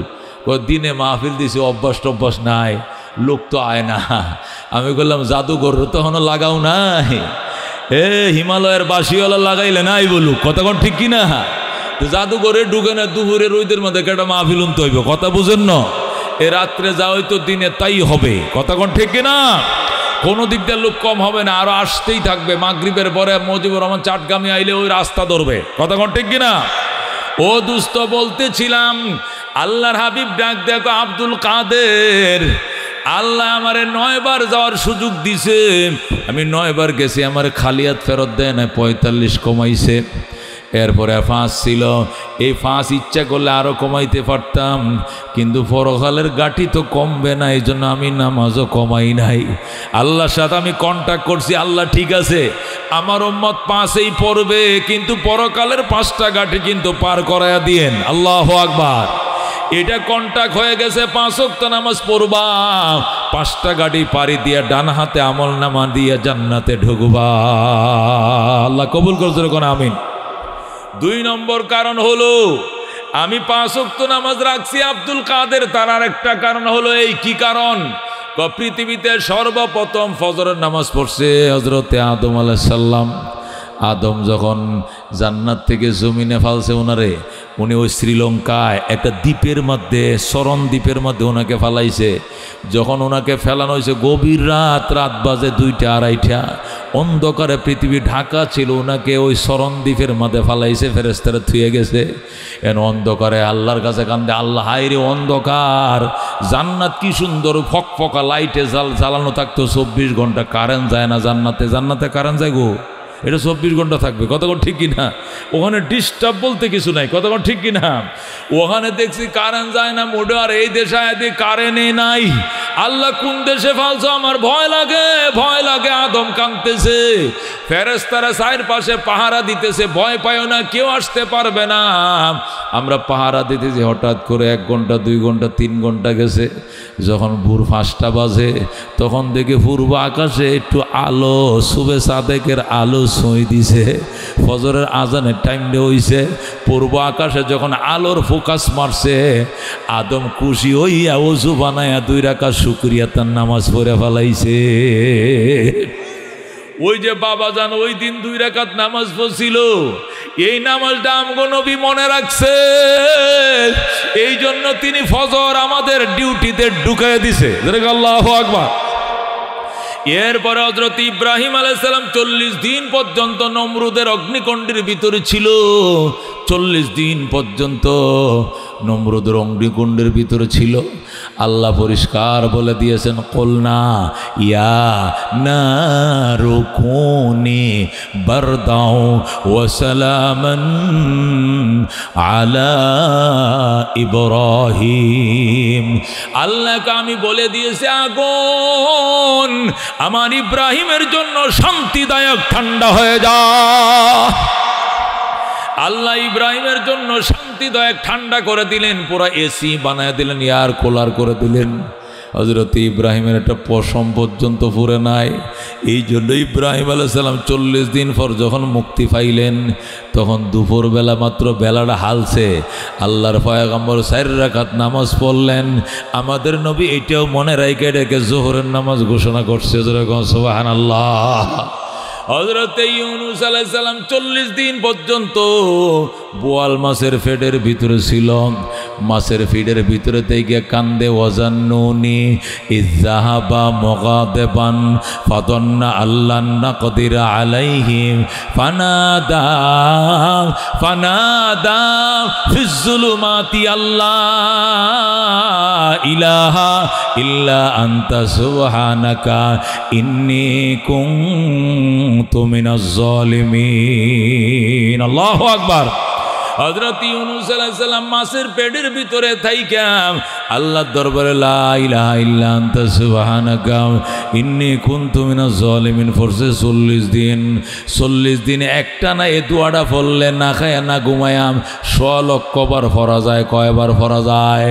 দিনে মাহফিল দিছে, অভ্যাস টভ্যাস নাই, লোক তো আয় না। আমি বললাম জাদুঘর তখনও লাগাও নাই, হিমালয়ের বাসিওয়ালা লাগাইলে নাই বলুক, কতক্ষণ ঠিক কিনা? জাদুঘরে ঢুকে না, দুপুরে রোদের মধ্যে একটা মাহফিল উনতে হইব, কথা বুঝেন না? এ রাত্রে যাওয়াই তো দিনে তাই হবে, কতক্ষণ ঠিক কিনা? কোনো দিক দিয়ে লোক কম হবে না, আরো আসতেই থাকবে। মাগরিবের পরে মুজিবুর রহমান চাটগামি আইলে ওই রাস্তা ধরবে, কতক্ষণ ঠিক কিনা? ও দুস্থ, বলতেছিলাম আল্লাহর হাবিব ডাক দেখো আব্দুল কাদের, আল্লাহ আমারে 9 বার যাওয়ার সুযোগ দিছে, আমি 9 বার গেছি, আমার খালিয়াত ফেরত দেয় না, 45 কমাইছে। এরপরে 5 ছিল, এই 5 ইচ্ছা করলে আরো কমাইতে পারতাম, কিন্তু পরকালের গাটি তো কমবে না, এই জন্য আমি নামাজও কমাই নাই। আল্লাহর সাথে আমি কন্ট্যাক্ট করছি, আল্লাহ ঠিক আছে আমার উম্মত 5এই পড়বে, কিন্তু পরকালের 5টা গাটি কিন্তু পার করায়া দিয়েন। আল্লাহু আকবার। এটা কন্ট্যাক্ট হয়ে গেছে, 5 ওয়াক্ত নামাজ পড়বা, 5টা গাড়ি পাড়ি দিয়া ডান হাতে আমল নামা দিয়া জান্নাতে ঢুকবা। আল্লাহ কবুল করছে, কোন আমিন। 2 নম্বর কারণ হলো আমি 5 ওয়াক্ত নামাজ রাখছি, আব্দুল কাদের তার আরেকটা কারণ হলো এই। কি কারণ? পৃথিবীতে সর্বপ্রথম ফজরের নামাজ পড়ছে হযরতে আদম আলাইহিস সালাম। আদম যখন জান্নাত থেকে জমিনে ফালছে ওনারে, উনি ওই শ্রীলঙ্কায় একটা দ্বীপের মধ্যে, সরণ দ্বীপের মধ্যে ওনাকে ফালাইছে। যখন ওনাকে ফেলানো হয়েছে গভীর রাত, রাত বাজে 2টা 2:30, অন্ধকারে পৃথিবী ঢাকা ছিল, ওনাকে ওই সরণ দ্বীপের মধ্যে ফালাইছে, ফেরেশতারা থুয়ে গেছে। এন অন্ধকারে আল্লাহর কাছে কান্দে, আল্লাহ হায়রে অন্ধকার, জান্নাত কি সুন্দর ফকফকা লাইটে জ্বালানো থাকতো 24 ঘন্টা, কারেন্ট যায় না জান্নাতে। জান্নাতে কারেন্ট যায় গো, এটা 24 ঘন্টা থাকবে, কতক্ষণ ঠিক কিনা? ওখানে ডিস্টার্ব বলতে কিছু নাই, কতক্ষণ ঠিক কিনা? ওখানে দেখছি কারেন্ট যায় না মোটে, আর এই দেশে কারেন্টই নাই। আল্লাহ কোন দেশে ফালছো, আমার ভয় লাগে, ভয় লাগে। আদম কাঁদতেছে, ফেরেশতারা চারপাশে পাহারা দিতেছে, ভয় পায়ও না, কেউ আসতে পারবে না। আমরা পাহারা দিতেছি, হঠাৎ করে 1 ঘন্টা 2 ঘন্টা 3 ঘন্টা গেছে। যখন ভোর 5টা বাজে তখন দেখি পূর্ব আকাশে একটু আলো, সুবে সাদেকের আলো ছুঁই দিছে। ফজরের আজানের টাইমটা হইছে, পূর্ব আকাশে যখন আলোর ফোকাস মারছে, আদম খুশি হইয়া ওযু বানায়া 2 রাকাত শুকরিয়া তার নামাজ পড়ে ফেলাইছে। ওই যে বাবা জান ওই দিন 2 রাকাত নামাজ পড়ছিল, এই নামাজটা আমগো নবী মনে রাখছে, এই জন্য তিনি ফজর আমাদের ডিউটিতে ঢুকাইয়া দিছে। আল্লাহু আকবার। এরপরে হযরত ইব্রাহিম আলাইহিস সালাম 40 দিন পর্যন্ত নমরুদের অগ্নিকুণ্ডের ভিতরে ছিল। 40 দিন পর্যন্ত নমরুদের অগ্নিকুণ্ডের ভিতরে ছিল। আল্লাহ পরিষ্কার বলে দিয়েছেন, কুলনা ইয়া নারু কুনি বারদাও ওয়া সালামান আলা ইব্রাহিম। আল্লাহকে আমি বলে দিয়েছি, আগুন আমার ইব্রাহিমের জন্য শান্তিদায়ক ঠান্ডা হয়ে যা। আল্লাহ ইব্রাহিমের জন্য শান্তিদায়ক ঠান্ডা করে দিলেন, পুরো এসি বানায় দিলেন, এয়ার কুলার করে দিলেন। হযরত ইব্রাহিমের একটা পশম পর্যন্ত পুরে নাই। এই জন্য ইব্রাহিম আলাইহিস সালাম 40 দিন পর যখন মুক্তি পাইলেন, তখন দুপুরবেলা মাত্র বেলাটা হালছে, আল্লাহর পয়গম্বর 4 রাকাত নামাজ পড়লেন। আমাদের নবী এটাও মনে রাখে রেখে যোহরের নামাজ ঘোষণা করছে, সুবহানাল্লাহ। হযরত ইউনূস আলাইহিস সালাম 40 দিন পর্যন্ত বোয়াল মাছের পেটের ভিতরে ছিল। মাছের ফিডের ভিতরে থেকে কান্দে, ওয়াজান্নুনি ইযহাবা মুগাদিবান ফাদান্না আল্লান নাকদির আলাইহিম ফানাদা ফিজ যুলুমাতি আল্লাহ ইলাহা ইল্লা আনতা সুবহানাকা ইন্নী কুনতু মিনাজ জালিমিন। আল্লাহু আকবার। হযরত ইউনূস আলাইহিস সালাম মাছের পেটের ভিতরে থাইকা আল্লাহর দরবারে লা ইলাহা ইল্লা আনতা সুবহানাকা ইন্নী কুনতু মিনাজ জালিমিন পড়ছে 40 দিন। 40 দিন একটানা এই দোয়াটা পড়লে না খায়া না ঘুমায়া 100 লক্ষ বার পড়া যায়। কয়বার পড়া যায়?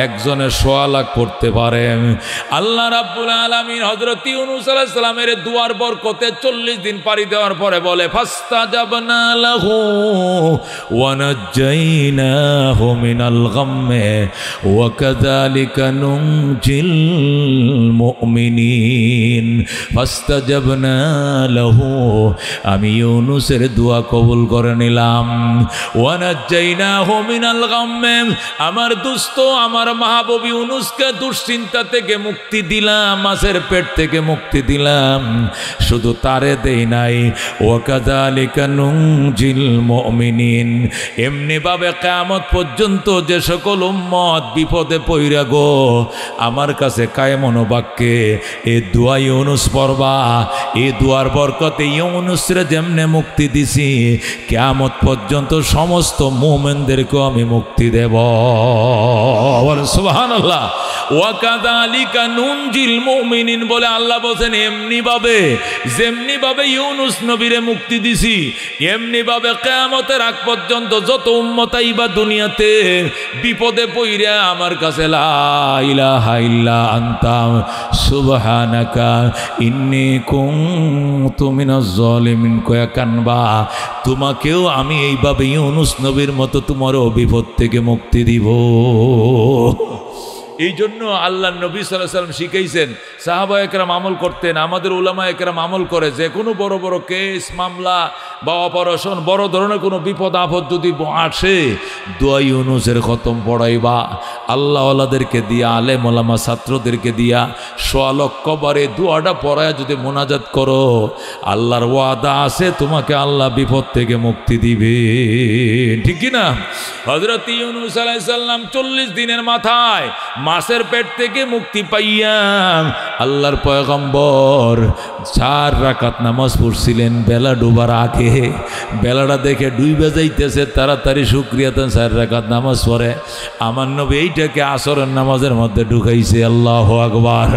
একজনে 100 লাখ পড়তে পারে। আল্লাহ রাব্বুল আলামিন হযরত ইউনূস আলাইহিস সালামের দোয়ার বরকতে 40 দিন পাড়ি দেওয়ার পরে বলে, ফাস্তাজাবনা লাহু ওয়া নাজ্জাইনাহু মিনাল গাম্মি ওয়া কাযালিকা নুনজিল মুমিনিন। ফাস্তাজাবনা লাহু, আমি ইউনূসের দোয়া কবুল করে নিলাম। ওয়া নাজ্জাইনাহু মিনাল গাম্মি, আমার দোস্ত আমার মাহবুব ইউনূসকে দুশ্চিন্তা থেকে মুক্তি দিলাম, মাছের পেট থেকে মুক্তি দিলাম। শুধু তারে দেই নাই, ওয়া কাযালিকা নুনজিল মুমিনিন, এমনি ভাবে কিয়ামত পর্যন্ত যে সকল উম্মত বিপদে পইরা গো আমার কাছে কায়েমন বাক্যে এই দোয়া ইউনূস পড়বা, এই দোয়ার বরকতে ইউনূসরে যেমনে মুক্তি দিছি কিয়ামত পর্যন্ত সমস্ত মুমিনদেরকে আমি মুক্তি দেব। সুবহানাল্লাহ। ওয়া কাযালিকা নুনজিল মুমিনিন বলে আল্লাহ বলেন, এমনি ভাবে যেমনি ভাবে ইউনূস নবীরে মুক্তি দিছি, এমনি ভাবে কিয়ামতের আগ পর্যন্ত যত উম্মত আইবা দুনিয়াতে বিপদে পইরা আমার কাছে লা ইলাহা ইল্লা আনতা সুবহানাকা ইন্নী কুনতু মিনাজ জালিমিন কয়া কানবা, তোমাকেও আমি এইভাবে ইউনূস নবীর মতো তোমারও বিপদ থেকে মুক্তি দিব। এই জন্য আল্লাহ নবী সাল্লাল্লাহু আলাইহি ওয়াসাল্লাম শিখাইছেন, সাহাবায়ে কেরাম আমল করতেন, আমাদের উলামায়ে কেরাম আমল করে, যে কোনো বড় বড় কেস মামলা বা অপারেশন, বড় ধরনের কোনো বিপদ আপদ যদি আসে, দোয়া ইউনূসের খতম পড়াইবা। আল্লাহ ওয়ালাদেরকে দিয়া, আলেম ওলামা ছাত্রদেরকে দিয়া 100 লক্ষ বারে দোয়াটা পড়ায় যদি মোনাজাত করো, আল্লাহর ওয়াদা আছে তোমাকে আল্লাহ বিপদ থেকে মুক্তি দিবে। ঠিক কি না? হযরত ইউনূস আলাইহিস সালাম 40 দিনের মাথায় মাছের পেট থেকে মুক্তি পাইয়া আল্লাহর পয়গম্বর 4 রাকাত নামাজ পড়ছিলেন বেলা ডুবার আগে। বেলাটা দেখে ডুইবে যাইতেছে, তাড়াতাড়ি শুকরিয়াতেন 4 রাকাত নামাজ পড়ে। আমার নবী এইটাকে আসরের নামাজের মধ্যে ঢুকাইছে। আল্লাহু আকবার।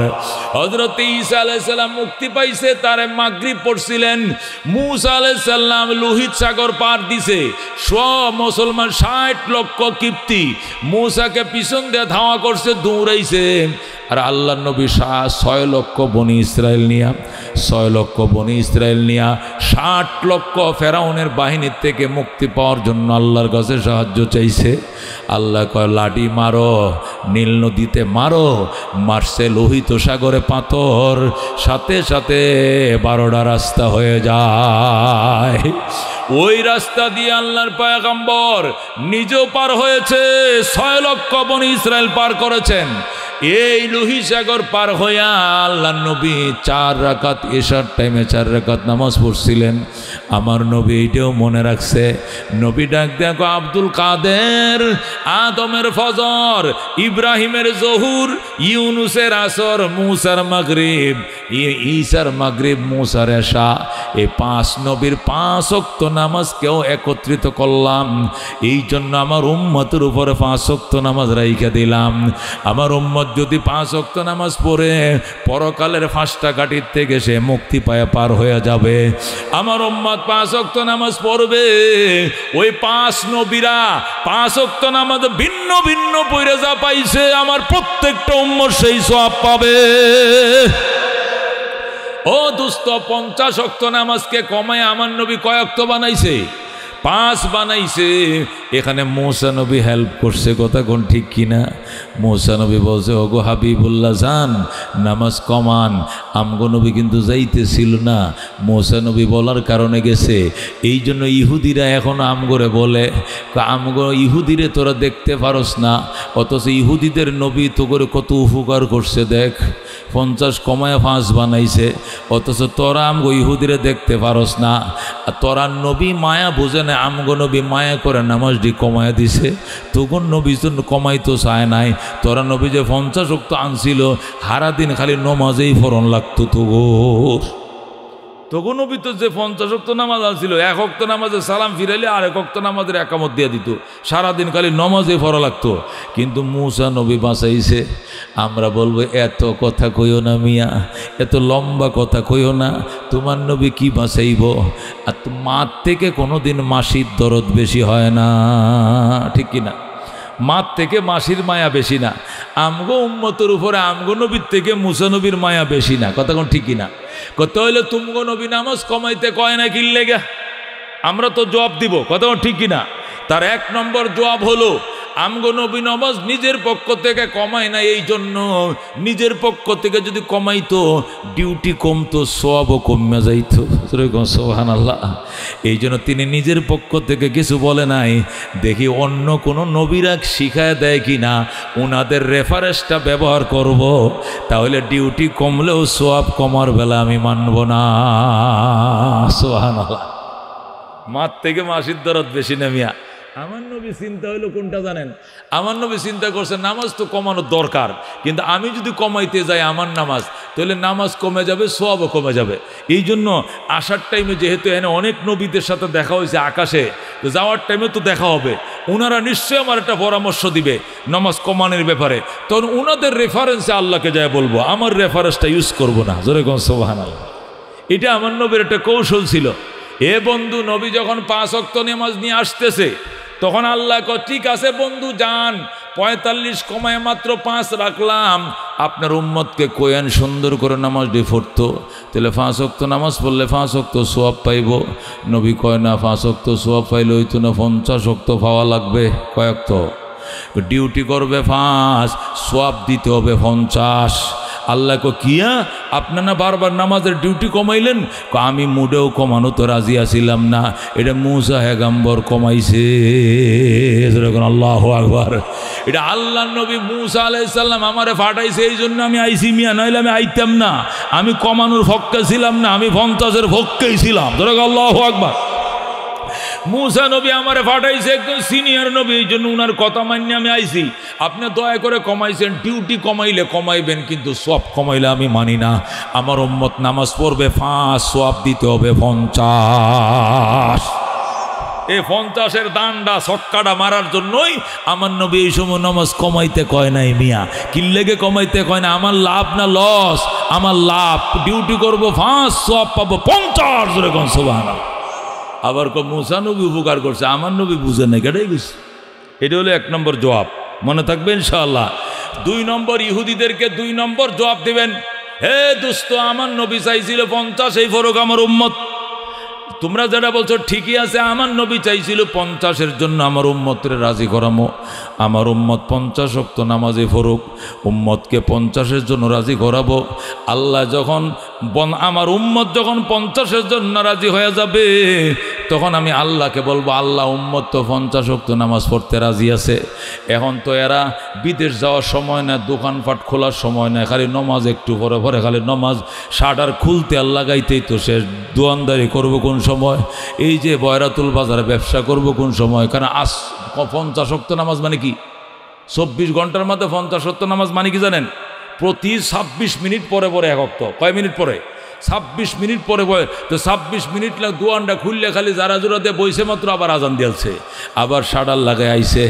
হযরত ঈসা আলাইহিস সালাম মুক্তি পাইছে, তারে মাগরিব পড়ছিলেন। মূসা আলাইহিস সালাম লোহিত সাগর পার দিছে। সব মুসলমান 60 লক্ষ কিপ্তি মূসাকে পিছন দিয়ে ধাওয়া করছে, দৌড়াইছে। আর আল্লাহর নবী 6 লক্ষ বনি ইসরায়েল নিয়া 6 লক্ষ বনি ইসরায়েল নিয়া 60 লক্ষ ফেরাউনের বাহিনীর থেকে মুক্তি পাওয়ার জন্য আল্লাহর কাছে সাহায্য চাইছে। আল্লাহ কয় লাঠি মারো, নীল নদীতে মারো। মারছে লোহিত সাগরে পাথর, সাথে সাথে 12টা রাস্তা হয়ে যায়। ওই রাস্তা দিয়ে আল্লাহর পয়গম্বর নিজেও পার হয়েছে, 6 লক্ষ বনি ইসরায়েল পার করেছেন। এই লোহিত সাগর পার হইয়া আল্লাহর নবী 4 রাকাত এশার টাইমে 4 রাকাত নামাজ পড়ছিলেন। আমার নবী এইটাও মনে রাখছে। নবী ডাক দেখো আব্দুল কাদের, আদমের ফজর, ইব্রাহিমের জহুর, ইউনুসের আসর, মূসার মাগরিব, ঈসার মাগরিব, মূসার এশা, এই 5 নবীর 5 ওয়াক্ত নামাজকেও একত্রিত করলাম। এই জন্য আমার উম্মতের উপরে 5 ওয়াক্ত নামাজ রাইখা দিলাম। আমার উম্মত যদি 5 ওয়াক্ত নামাজ পড়ে পরকালের 5টা ঘাটির থেকে সে মুক্তি পায় পার হয়ে যাবে। আমার উম্মত 5 ওয়াক্ত নামাজ পড়বে, ওই 5 নবীরা 5 ওয়াক্ত নামাজ ভিন্ন ভিন্ন পড়ে যা পাইছে, আমার প্রত্যেকটা উম্মত সেই সওয়াব পাবে। ও দোস্ত, 50 ওয়াক্ত নামাজকে কমায় আমার নবী কয় ওয়াক্ত বানাইছে? 5 বানাইছে। এখানে মূসা নবী হেল্প করছে, কথা কোন ঠিক কিনা? মূসা নবী বলছে ওগো হাবিবুল্লাহ যান নামাজ কমান। আমগো নবী কিন্তু যাইতেছিল না, মূসা নবী বলার কারণে গেছে। এই জন্য ইহুদিরা এখন আমগরে বলে, আমগো ইহুদিরে তোরা দেখতে পারস না, অথচ ইহুদিদের নবী তো করে কত উপকার করছে দেখ। 50 কমায় 5 বানাইছে, অথচ তোরা আমগো ইহুদিরে দেখতে পারস না। আর তোরা নবী মায়া বোঝে না, আমগো নবী মায়া করে নামাজটি কমায় দিছে। তখন নবী তো কমাইতো চায় নাই। তোরা নবী যে 50 ওয়াক্ত আনছিল, সারাদিন খালি নমাজেই ফরন লাগতো। তখন নবী তো যে 50 ওয়াক্ত নামাজ আনছিল, 1 ওয়াক্ত নামাজে সালাম ফিরাইলে আর 1 ওয়াক্ত নামাজের একামত দিয়ে দিত, সারাদিন খালি নমাজে ফরা লাগতো। কিন্তু মূসা নবী বাঁচাইছে। আমরা বলবো এত কথা কইও না মিয়া, এত লম্বা কথা কইও না, তোমার নবী কি বাঁচাইব? আর মার থেকে কোনোদিন মাসির দরদ বেশি হয় না, ঠিক কিনা? মার থেকে মাসির মায়া বেশি না। আমগো উম্মতের উপরে আমগো নবীর থেকে মূসা নবীর মায়া বেশি না, কথা কোন ঠিক কিনা? কত হইলে তুমগো নবী নামাজ কমাইতে কয় না কিনলে গা? আমরা তো জবাব দিব, কথা কোন ঠিক কিনা? তার 1 নম্বর জবাব হলো আমগো নবী নামাজ নিজের পক্ষ থেকে কমায় না। এই জন্য নিজের পক্ষ থেকে যদি কমাইতো ডিউটি কমতো, সওয়াবও কমে যাইতো। সুবহানাল্লাহ। এই জন্য তিনি নিজের পক্ষ থেকে কিছু বলে নাই। দেখি অন্য কোনো নবীরা শিখায় দেয় কি না, ওনাদের রেফারেন্সটা ব্যবহার করব, তাহলে ডিউটি কমলেও সওয়াব কমার বেলা আমি মানব না। সুবহানাল্লাহ। মার থেকে মাসির দরদ বেশি না মিয়া। আমার নবী চিন্তা হইলো কোনটা জানেন? আমার নবী চিন্তা করছে নামাজ তো কমানোর দরকার, কিন্তু আমি যদি কমাইতে যাই আমার নামাজ, তাহলে নামাজ কমে যাবে, সওয়াবও কমে যাবে। এই জন্য আসার টাইমে যেহেতু এনে অনেক নবীদের সাথে দেখা হয়েছে আকাশে, তো যাওয়ার টাইমে তো দেখা হবে, ওনারা নিশ্চয়ই আমার একটা পরামর্শ দিবে নামাজ কমানোর ব্যাপারে। তখন ওনাদের রেফারেন্সে আল্লাহকে যায় বলবো, আমার রেফারেন্সটা ইউজ করবো না। জোরে কোন সুবহানাল্লাহ। এটা আমার নবীর একটা কৌশল ছিল। এ বন্ধু, নবী যখন 5 ওয়াক্ত নামাজ নিয়ে আসতেছে, তখন আল্লাহ কয় ঠিক আছে বন্ধু যান, 45 কমায় মাত্র 5 রাখলাম। আপনার উম্মতকে কোয়েন সুন্দর করে নামাজটি পড়তো, তাহলে 5 ওয়াক্ত নামাজ পড়লে 5 ওয়াক্ত সওয়াব পাইব। নবী কয় না 5 ওয়াক্ত সওয়াব পাইলে হইতো না, 50 ওয়াক্ত পাওয়া লাগবে। কয়েক তো ডিউটি করবে 5, সওয়াব দিতে হবে 50। আল্লাহ কো কিয়া আপনারা বারবার নামাজের ডিউটি কমাইলেন? আমি মুডেও কমানো তো রাজি আছিলাম না, এটা মূসা হেগাম্বর কমাইছে। আল্লাহু আকবার। এটা আল্লাহর নবী মূসা আলাইহিস সালাম আমারে ফাটাইছে, এই জন্য আমি আইছি মিয়া, নইলে আমি আইতাম না। আমি কমানোর পক্ষে ছিলাম না, আমি 50-এর পক্ষেই ছিলাম। ধরে আল্লাহু আকবার। মুসা নবী আমারে পাঠাইছে, একদম সিনিয়র নবী, এই জন্য উনার কথা মান্য আমি আইছি। আপনি দয়া করে কমাইছেন, ডিউটি কমাইলে কমাইবেন, কিন্তু সব কমাইলে আমি মানি না। আমার উম্মত নামাজ পড়বে 5, সওয়াব দিতে হবে 50। এই 50-এর দানটা ছক্কাটা মারার জন্যই আমার নবী এই সময় নামাজ কমাইতে কয় নাই মিয়া। কিল্লেগে কমাইতে কয় না, আমার লাভ না লস? আমার লাভ। ডিউটি করবো 5, সওয়াব পাবো 50। জোরে কোন সুবহানাল্লাহ। আবার মুসা নবী উপকার করছে, আমার নবী বুঝে নাই, কেটাই গেছে। এটা হলো 1 নম্বর জবাব, মনে থাকবে ইনশাআল্লাহ। 2 নম্বর, ইহুদিদেরকে 2 নম্বর জবাব দিবেন, হে দোস্ত, আমার নবী চাইছিল 50, এই ফরক আমার উম্মত। তোমরা যেটা বলছো ঠিকই আছে, আমার নবী চাইছিল 50-এর জন্য আমার উম্মতরে রাজি করামো। আমার উম্মত 50 ওয়াক্ত নামাজে ফরক, উম্মতকে 50-এর জন্য রাজি করাবো। আল্লাহ যখন আমার উম্মত যখন 50-এর জন্য রাজি হয়ে যাবে, তখন আমি আল্লাহকে বলবো, আল্লাহ উম্মত তো 50 ওয়াক্ত নামাজ পড়তে রাজি আছে। এখন তো এরা বিদেশ যাওয়ার সময় না, দোকানপাট খোলার সময় না, খালি নমাজ একটু পরে পরে খালি নমাজ শাটার খুলতে আর লাগাইতেই তো শেষ। দোয়ানদারি করবো কোন সময়? এই যে বয়রাতুল বাজারে ব্যবসা করব কোন সময়? কারণ 50 ওয়াক্ত নামাজ মানে কি? 24 ঘন্টার মধ্যে 50 ওয়াক্ত নামাজ মানে কি জানেন? প্রতি 26 মিনিট পরে পরে 1 ওয়াক্ত। কয় মিনিট পরে? 26 মিনিট পরে বয়। তো 26 মিনিট লাগ দোয়ানটা খুললে খালি যারা জোড়া দিয়ে বইছে মাত্র আবার আজান দিয়েছে, আবার শাটার লাগাই আইছে,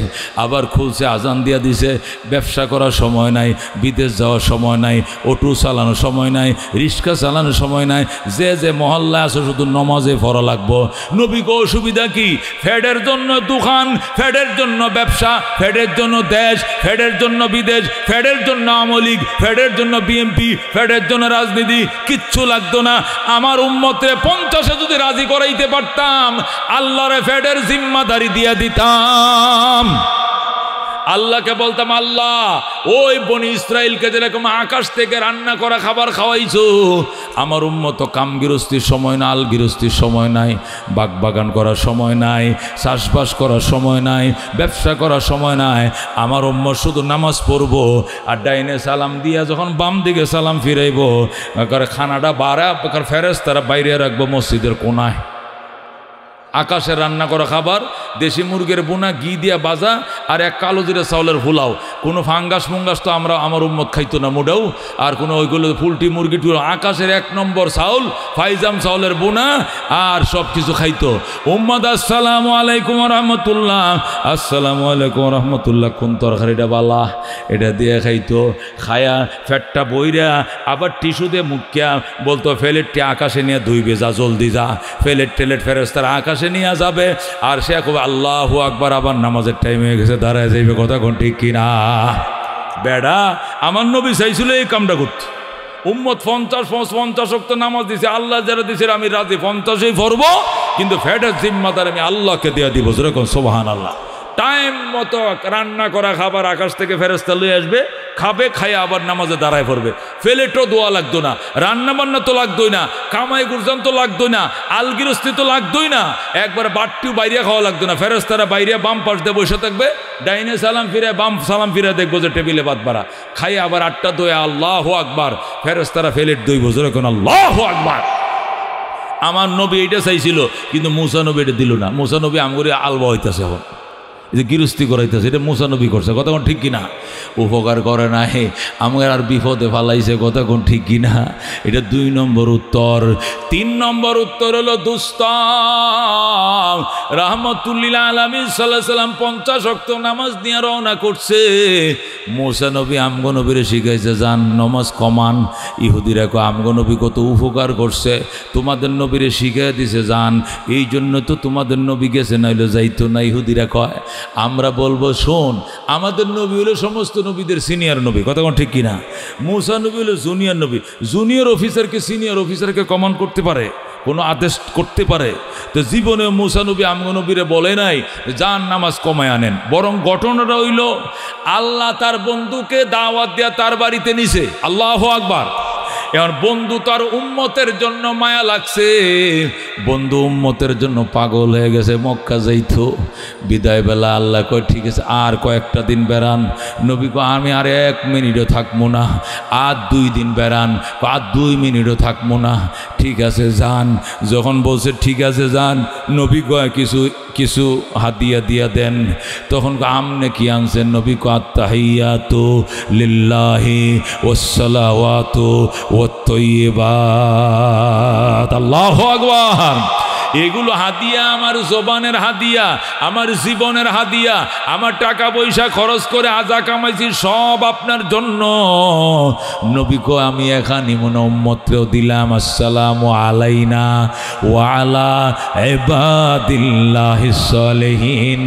আবার খুলছে, আজান দিয়া দিছে। ব্যবসা করার সময় নাই, বিদেশ যাওয়ার সময় নাই, অটো চালানোর সময় নাই, রিক্সা চালানোর সময় নাই। যে যে মহল্লায় আছে শুধু নমাজে পড়া লাগবো। নবীকে অসুবিধা কি? ফ্যাডের জন্য দোকান, ফ্যাডের জন্য ব্যবসা, ফ্যাডের জন্য দেশ, ফ্যাডের জন্য বিদেশ, ফ্যাডের জন্য আওয়ামী লীগ, ফ্যাডের জন্য বিএনপি, ফ্যাডের জন্য রাজনীতি, কিচ্ছু লাগতো না। আমার উম্মতে 50-এ যদি রাজি করাইতে পারতাম, আল্লাহরে ফ্যাডের জিম্মাদারি দিয়া দিতাম। আল্লাহকে বলতাম, আল্লাহ ওই বনি ইসরাইলকে যেরকম আকাশ থেকে রান্না করা খাবার খাওয়াইছো, আমার উম্মত কাম গৃহস্থির সময় না, আল গৃহস্থির সময় নাই, বাগান করার সময় নাই, চাষবাস করার সময় নাই, ব্যবসা করার সময় নাই। আমার উম্মত শুধু নামাজ পড়বো আর ডাইনে সালাম দিয়া যখন বাম দিকে সালাম ফিরাইব, খানাটা বাড়া ফেরেশতারা বাইরে রাখবো মসজিদের কোনায়। আকাশে রান্না করা খাবার, দেশি মুরগির বোনা, ঘি দিয়া বাজা, আর 1 কালো জিরা চাউলের ফুলাও। কোনো ফাঙ্গাস মুঙ্গাস তো আমার উম্মত খাইতো না মোটেও। আর কোনো ওইগুলো ফুলটি মুরগি টুল, আকাশের 1 নম্বর চাউল, ফাইজাম চাউলের বোনা, আর সব কিছু খাইতো। উম্মত আসসালামু আলাইকুম রহমতুল্লাহ, আসসালামু আলাইকুম রহমতুল্লাহ, কোন তরকারিটা বালা, এটা দিয়ে খাইতো। খায়া ফ্যাটটা বইরা আবার টিস্যু দিয়ে মুখিয়া বলতো, ফেলেটটি আকাশে নিয়ে ধুইবে, যা জলদি যা। ফেলেট টেলেট ফেরেশতারা আকাশে নিয়ে যাবে, আর সে খুব আল্লাহু আকবার, আবার নামাজের টাইম হয়ে গেছে, দাঁড়ায় যাইবে। কথা কোন ঠিক কিনা? বেড়া, আমার নবী চাইছিল এই কামটা করতে। উম্মত 50 ওয়াক্ত নামাজ দিছে, আল্লাহ যারা দিছে আমি রাজি, 50-ই পড়বো, কিন্তু ফ্যাটের জিম্মাদার আমি আল্লাহকে দিয়ে দিব। যেরকম সুবহানাল্লাহ। টাইম মতো রান্না করা খাবার আকাশ থেকে ফেরেশতা লয়ে আসবে, খাবে, খাইয়া আবার নামাজে দাঁড়ায় পড়বে। ফেলেটও দোয়া লাগতো না, রান্না বান্না তো লাগতোই না, কামাই গুরজান তো লাগতোই না, আলগিরস্তি তো লাগতোই না, একবার বাটটিও বাইরে খাওয়া লাগতো না। ফেরেশতারা বাইরে বাম পাশ দিয়ে বসে থাকবে, ডাইনে সালাম ফিরে বাম সালাম ফিরে দেখবো যে টেবিলে ভাত বাড়া, খাইয়া আবার 8টা দোয়া আল্লাহু আকবার, ফেরেশতারা ফেলেট দইব। যেরকম আল্লাহু আকবার। আমার নবী এইটা চাইছিল, কিন্তু মুসা নবী এটা দিল না। মুসা নবী আমগরে আলবা হইতেছে, এখন এই যে গৃহস্থী করাইতেছে, এটা মুসা নবী করছে। কথা কোন ঠিক কিনা? উপকার করে না, হে আমার আর বিপদে ফালাইছে। কথা কোন ঠিক কিনা? এটা 2 নম্বর উত্তর। 3 নম্বর উত্তর হলো, দুস্ত রাহমাতুল্লিল আলামিন সাল্লাল্লাহু আলাইহি সাল্লাম 50 ওয়াক্ত নামাজ নিয়ে রওনা করছে। মুসা নবী আমগো নবীরে শিখাইছে, যান নামাজ কমান। ইহুদিরা কয়, আমগো নবী কত উপকার করছে, তোমাদের নবীরে শিখাই দিছে, যান, এই জন্য তো তোমাদের নবী গেছে, নাইলে যাইতো না। ইহুদিরা কয়, আমরা বলবো, শোন, আমাদের নবী হলো সমস্ত নবীদের সিনিয়র নবী। কথা কোন ঠিক কিনা? মুসা নবী হলো জুনিয়র নবী। জুনিয়র অফিসারকে সিনিয়র অফিসারকে কমান্ড করতে পারে, কোনো আদেশ করতে পারে? তো জীবনে মুসা নবী আমগো নবীরে বলে নাই যান নামাজ কমায় আনেন। বরং ঘটনাটা হইল, আল্লাহ তার বন্ধুকে দাওয়াত দিয়া তার বাড়িতে নিছে। আল্লাহু আকবার। এখন বন্ধু তার উম্মতের জন্য মায়া লাগছে, বন্ধু উম্মতের জন্য পাগল হয়ে গেছে, মক্কা যাইতো। বিদায় বেলা আল্লাহ কয় ঠিক আছে আর কয়েকটা দিন বেড়ান। নবী কয় আমি আর 1 মিনিটও থাকবো না। আর 2 দিন বেড়ান, আর 2 মিনিটও থাকবো না। ঠিক আছে যান। যখন বলছে ঠিক আছে যান, নবী কয় কিছু হাদিয়া দিয়া দেন। তখন আমনে কি আনছেন? নবী কয় আত্তাহিয়াতু লিল্লাহি ওয়াসসালাওয়াতু ওয়াত-তাইয়্যিবাত। আল্লাহু আকবার। এগুলো হাদিয়া, আমার জবানের হাদিয়া, আমার জীবনের হাদিয়া, আমার টাকা পয়সা খরচ করে আজা কামাইছি সব আপনার জন্য। নবী কয় আমি এখানে মনে উম্মতরেও দিলাম আসসালামু আলাইনা ওয়া আলা ইবাদিল্লাহিস সালিহিন।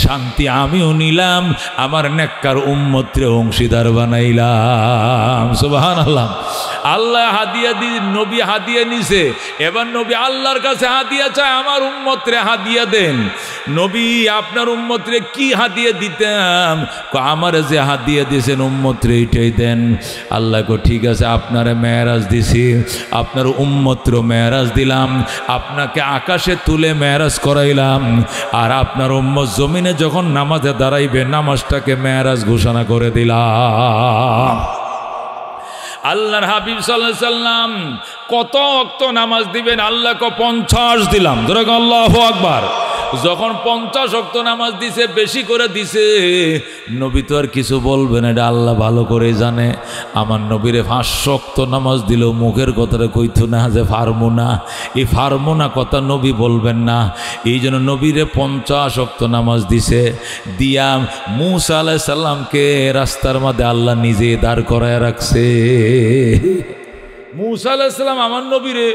শান্তি আমিও নিলাম, আমার নেককার উম্মতরে অংশীদার বানাইলাম। সুবহানাল্লাহ। আল্লাহ হাদিয়া দি, নবী হাদিয়া নিছে, এবার নবী আল্লাহর কাছে হাদিয়া চায় আমার উম্মতরে হাদিয়া দেন। নবী আপনার উম্মতরে কি হাদিয়া দিতাম? আমার যে হাদিয়া দিয়েছেন উম্মতরে এইটাই দেন। আল্লাহ কো ঠিক আছে আপনারে মেরাজ দিছি, আপনার উম্মতরে মেরাজ দিলাম, আপনাকে আকাশে তুলে মেরাজ করাইলাম, আর আপনার উম্মত জমিনে যখন নামাজে দাঁড়াইবে নামাজটাকে মেরাজ ঘোষণা করে দিলাম। আল্লাহর হাবিব সাল্লাল্লাহু আলাইহি সাল্লাম কত ওয়াক্ত নামাজ দিবেন? আল্লাহ কো 50 দিলাম। ধরে আল্লাহু আকবার। যখন 50 ওয়াক্ত নামাজ দিছে, বেশি করে দিছে, নবী তো আর কিছু বলবেন, এটা আল্লাহ ভালো করে জানে। আমার নবীরে 5 ওয়াক্ত নামাজ দিল, মুখের কথাটা কইতো না যে ফারমু না, এই ফারমু না কথা নবী বলবেন না। এই জন্য নবীরে 50 ওয়াক্ত নামাজ দিছে। দিয়া মূসা আলাইহিস সালামকে রাস্তার মধ্যে আল্লাহ নিজে দাঁড় করায় রাখছে। মূসা আলাইহিস সালাম আমার নবীরে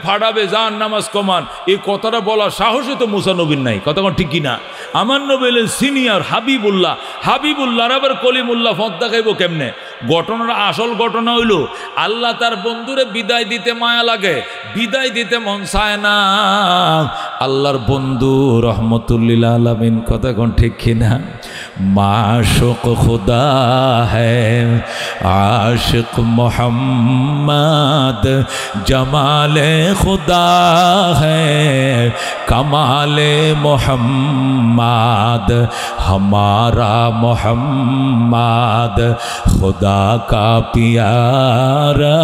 ফাড়াবে, যান নামাজ কমান, এই কথাটা বলার সাহসই তো মূসা নবীর নাই। কথা কোন ঠিক কিনা? আমার নবী হলেন সিনিয়র হাবিবুল্লাহ, হাবিবুল্লাহর আবার কলিমুল্লাহ ফদ দেখাইব কেমনে? ঘটনার আসল ঘটনা হইল আল্লাহ তার বন্ধুরে বিদায় দিতে মায়া লাগে, বিদায় দিতে মন চায় না। আল্লাহর বন্ধু রহমতুল্লিল আলামিন, কথা কোন ঠিক কিনা? মাশুক খুদা হ্যায় আশিক মোহাম্মদ, জমালে খুদা হ্যায় কমালে মোহাম্মদ, हमारा मोहम्मद खुदा का प्यारा,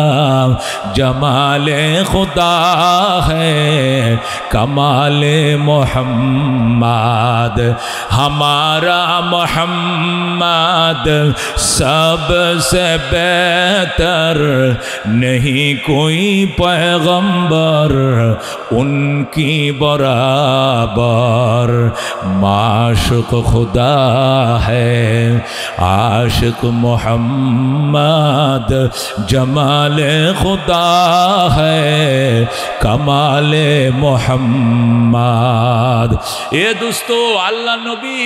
जमाले खुदा है कमाले मोहम्मद, हमारा मोहम्मद सबसे बेहतर, नहीं कोई पैगंबर उनकी बराबर, माशुक खुदा है आशिक मोहम्मद, जमाले खुदा है कमाले मोहम्मद। এ দোস্ত, আল্লাহ নবী,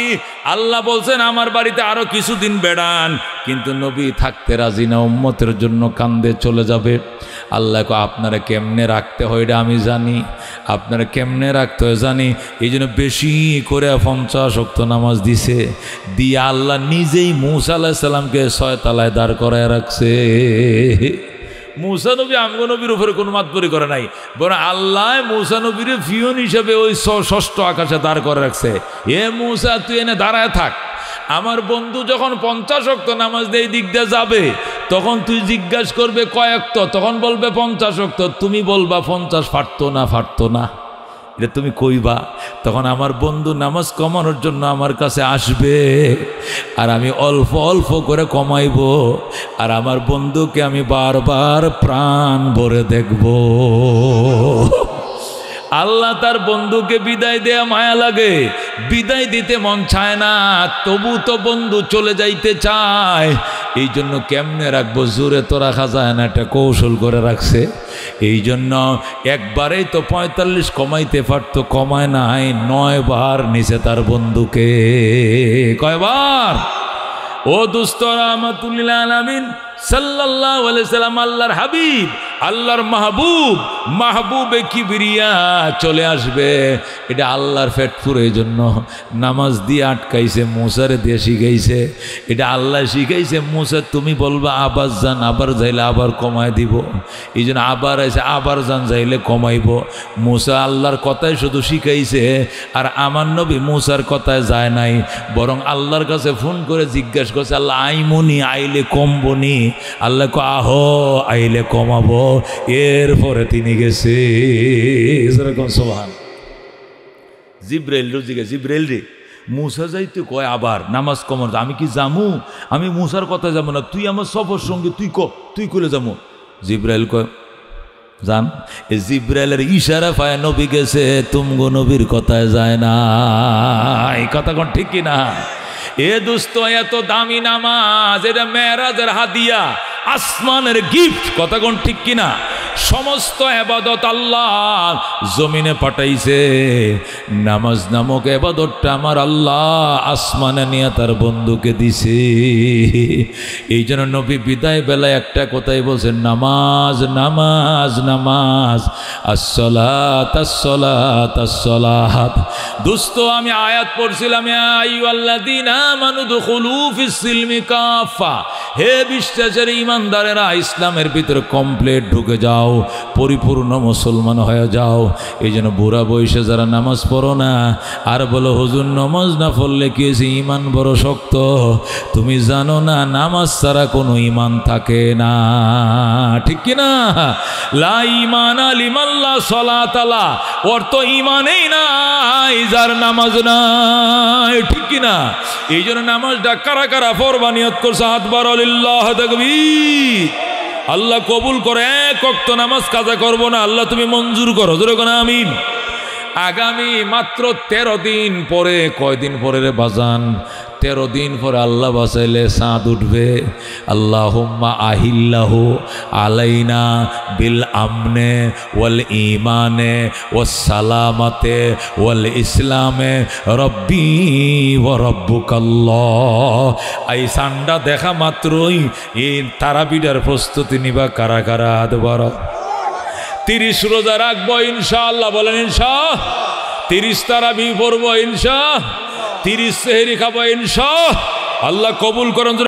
আল্লাহ বলছেন আমার বাড়িতে আরো কিছুদিন বেড়ান, কিন্তু নবী থাকতে রাজি না, উম্মতের জন্য কান্দে চলে যাবে। আল্লাহ কো আপনারা কেমনে রাখতে হয় এটা আমি জানি, আপনারা কেমনে রাখতে হয় জানি। এই জন্য বেশি করে 50 ওয়াক্ত নামাজ দিছে, দিয়ে আল্লাহ নিজেই মূসা আলাইহিস সালামকে 6 তলায় দাঁড় করায় রাখছে। মূসা নবী আমগো নবীর উপরে কোনো মাতবরি করে নাই, বরং আল্লাহ মূসা নবীর ফিয়ন হিসেবে ওই 6ষ্ঠ আকাশে দাঁড় করে রাখছে। এ মূসা তুই এনে দাঁড়ায় থাক, আমার বন্ধু যখন 50 ওয়াক্ত নামাজ দিয়ে দিক দিয়ে যাবে, তখন তুই জিজ্ঞাসা করবে কয় ওয়াক্ত, তখন বলবে 50 ওয়াক্ত, তুমি বলবা 50 ফাটতো না, ফাটতো না, এটা তুমি কইবা। তখন আমার বন্ধু নামাজ কমানোর জন্য আমার কাছে আসবে, আর আমি অল্প অল্প করে কমাইব, আর আমার বন্ধুকে আমি বারবার প্রাণ ভরে দেখব। আল্লাহ তার বন্ধুকে বিদায় দেয়া মায়া লাগে, বিদায় দিতে মন চায় না, তবু তো বন্ধু চলে যাইতে চায়। এই জন্য কেমনে রাখবো, জোরে তো রাখা যায় না, একটা কৌশল করে রাখছে। এই জন্য একবারেই তো 45 কমাইতে পারতো, কমায় নাই, 9 বার নিচে তার বন্ধুকে। কয়বার? ও দুস্থ রাহমাতুল লিল আলামিন সাল্লাল্লাহু আলাইহি সাল্লাম, আল্লাহর হাবিব, আল্লাহর মাহবুব মাহবুবে কিবরিয়া চলে আসবে। এটা আল্লাহর পেট পুরো, এই জন্য নামাজ দিয়ে আটকাইছে, মুসারে দিয়ে শিখাইছে। এটা আল্লাহ শিখাইছে মুসা, তুমি বলবা আবার যান, আবার যাইলে আবার কমায় দিব। এই জন্য আবার আছে, আবার যান যাইলে কমাইব। মুসা আল্লাহর কথায় শুধু শিখাইছে, আর আমার নবী মুসার কথায় যায় নাই, বরং আল্লাহর কাছে ফোন করে জিজ্ঞাসা করছে, আল্লাহ আইমনি, আইলে কমবনি? আল্লাহ আহ আইলে কমাবো। এরপরে তিনি গেছে। জিব্রাইল রোজিকে, জিব্রাইল রে মুসা যাইতে কয় আবার নামাজ কমার, আমি কি জামু? আমি মুসার কথা যাবো না, তুই আমার সফর সঙ্গে, তুই করে যাবো। জিব্রাইল কয় যান। এই জিব্রাইলের ইশারা পায় নবী গেছে, তুমগো নবীর কথায় যায় না। এই কথা কোন ঠিক কিনা? এ দোস্ত, এত দামি নামাজ, এটা মেরাজের হাদিয়া, আসমানের গিফট। কথা কোন ঠিক কিনা? সমস্ত ইবাদত আল্লাহ জমিনে পাঠাইছে, নামাজ নামক ইবাদতটা আমার আল্লাহ আসমানে নিয়ে তার বন্ধুকে দিছে। এই জন্য নবী বিদায় বেলায় একটা কথাই বলছেন, নামাজ নামাজ নামাজ, আসসালাত আসসালাত আসসালাত। দোস্ত, আমি আয়াত পড়ছিলাম, ইয়া আইয়ুহাল্লাযীনা আমানু দুখুলু ফিস সিলমি কাফা। হে বিশ্বাসের ইমানদারেরা, ইসলামের ভিতরে কমপ্লিট ঢুকে যাও, পরিপূর্ণ মুসলমান হয়ে যাও। এই জন্য বুড়া বয়সে যারা নামাজ পড়ো না আর বলো হুজুর নামাজ না পড়লে কি হয়েছে, ইমান বড় শক্ত। তুমি জানো না নামাজ ছাড়া কোনো ইমান থাকে না, ঠিক কিনা? লা ঈমানা লিমান লা সালাতা লা, ওর তো ইমানেই নাই যার নামাজ নাই, ঠিক কিনা? এই জন্য নামাজটা কারা কারা পড়বা নিয়ত করছে, হাত বাড়াও, লিল্লাহু তাকবীর। আল্লাহ কবুল করে, এক ওয়াক্ত নামাজ কাজা করব না, আল্লাহ তুমি মঞ্জুর করো, জোরে কোন আমিন। আগামী মাত্র 13 দিন পরে, কয়দিন পরে রে বাজান? 13 দিন পরে আল্লাহ বাঁচাইলে চাঁদ উঠবে। আল্লাহুম্মা আহিল্লাহু আলাইনা বিল আমনে ওয়াল ঈমানে ওয়াস সালামাতে ওয়াল ইসলামে রব্বি ওয়া রব্বুকাল্লাহ। এই সান্ডা দেখা মাত্রই এই তারাবিটার প্রস্তুতি নিবা কারা কারা? হাত বাড়াও। 30 রোজা রাখবো ইনশাআল্লাহ, বলেন ইনশাআল্লাহ। 30 তারাবি পড়বো ইনশাআল্লাহ, 30 সেহরি খাবো ইনশাআল্লাহ। আল্লাহ কবুল করুন।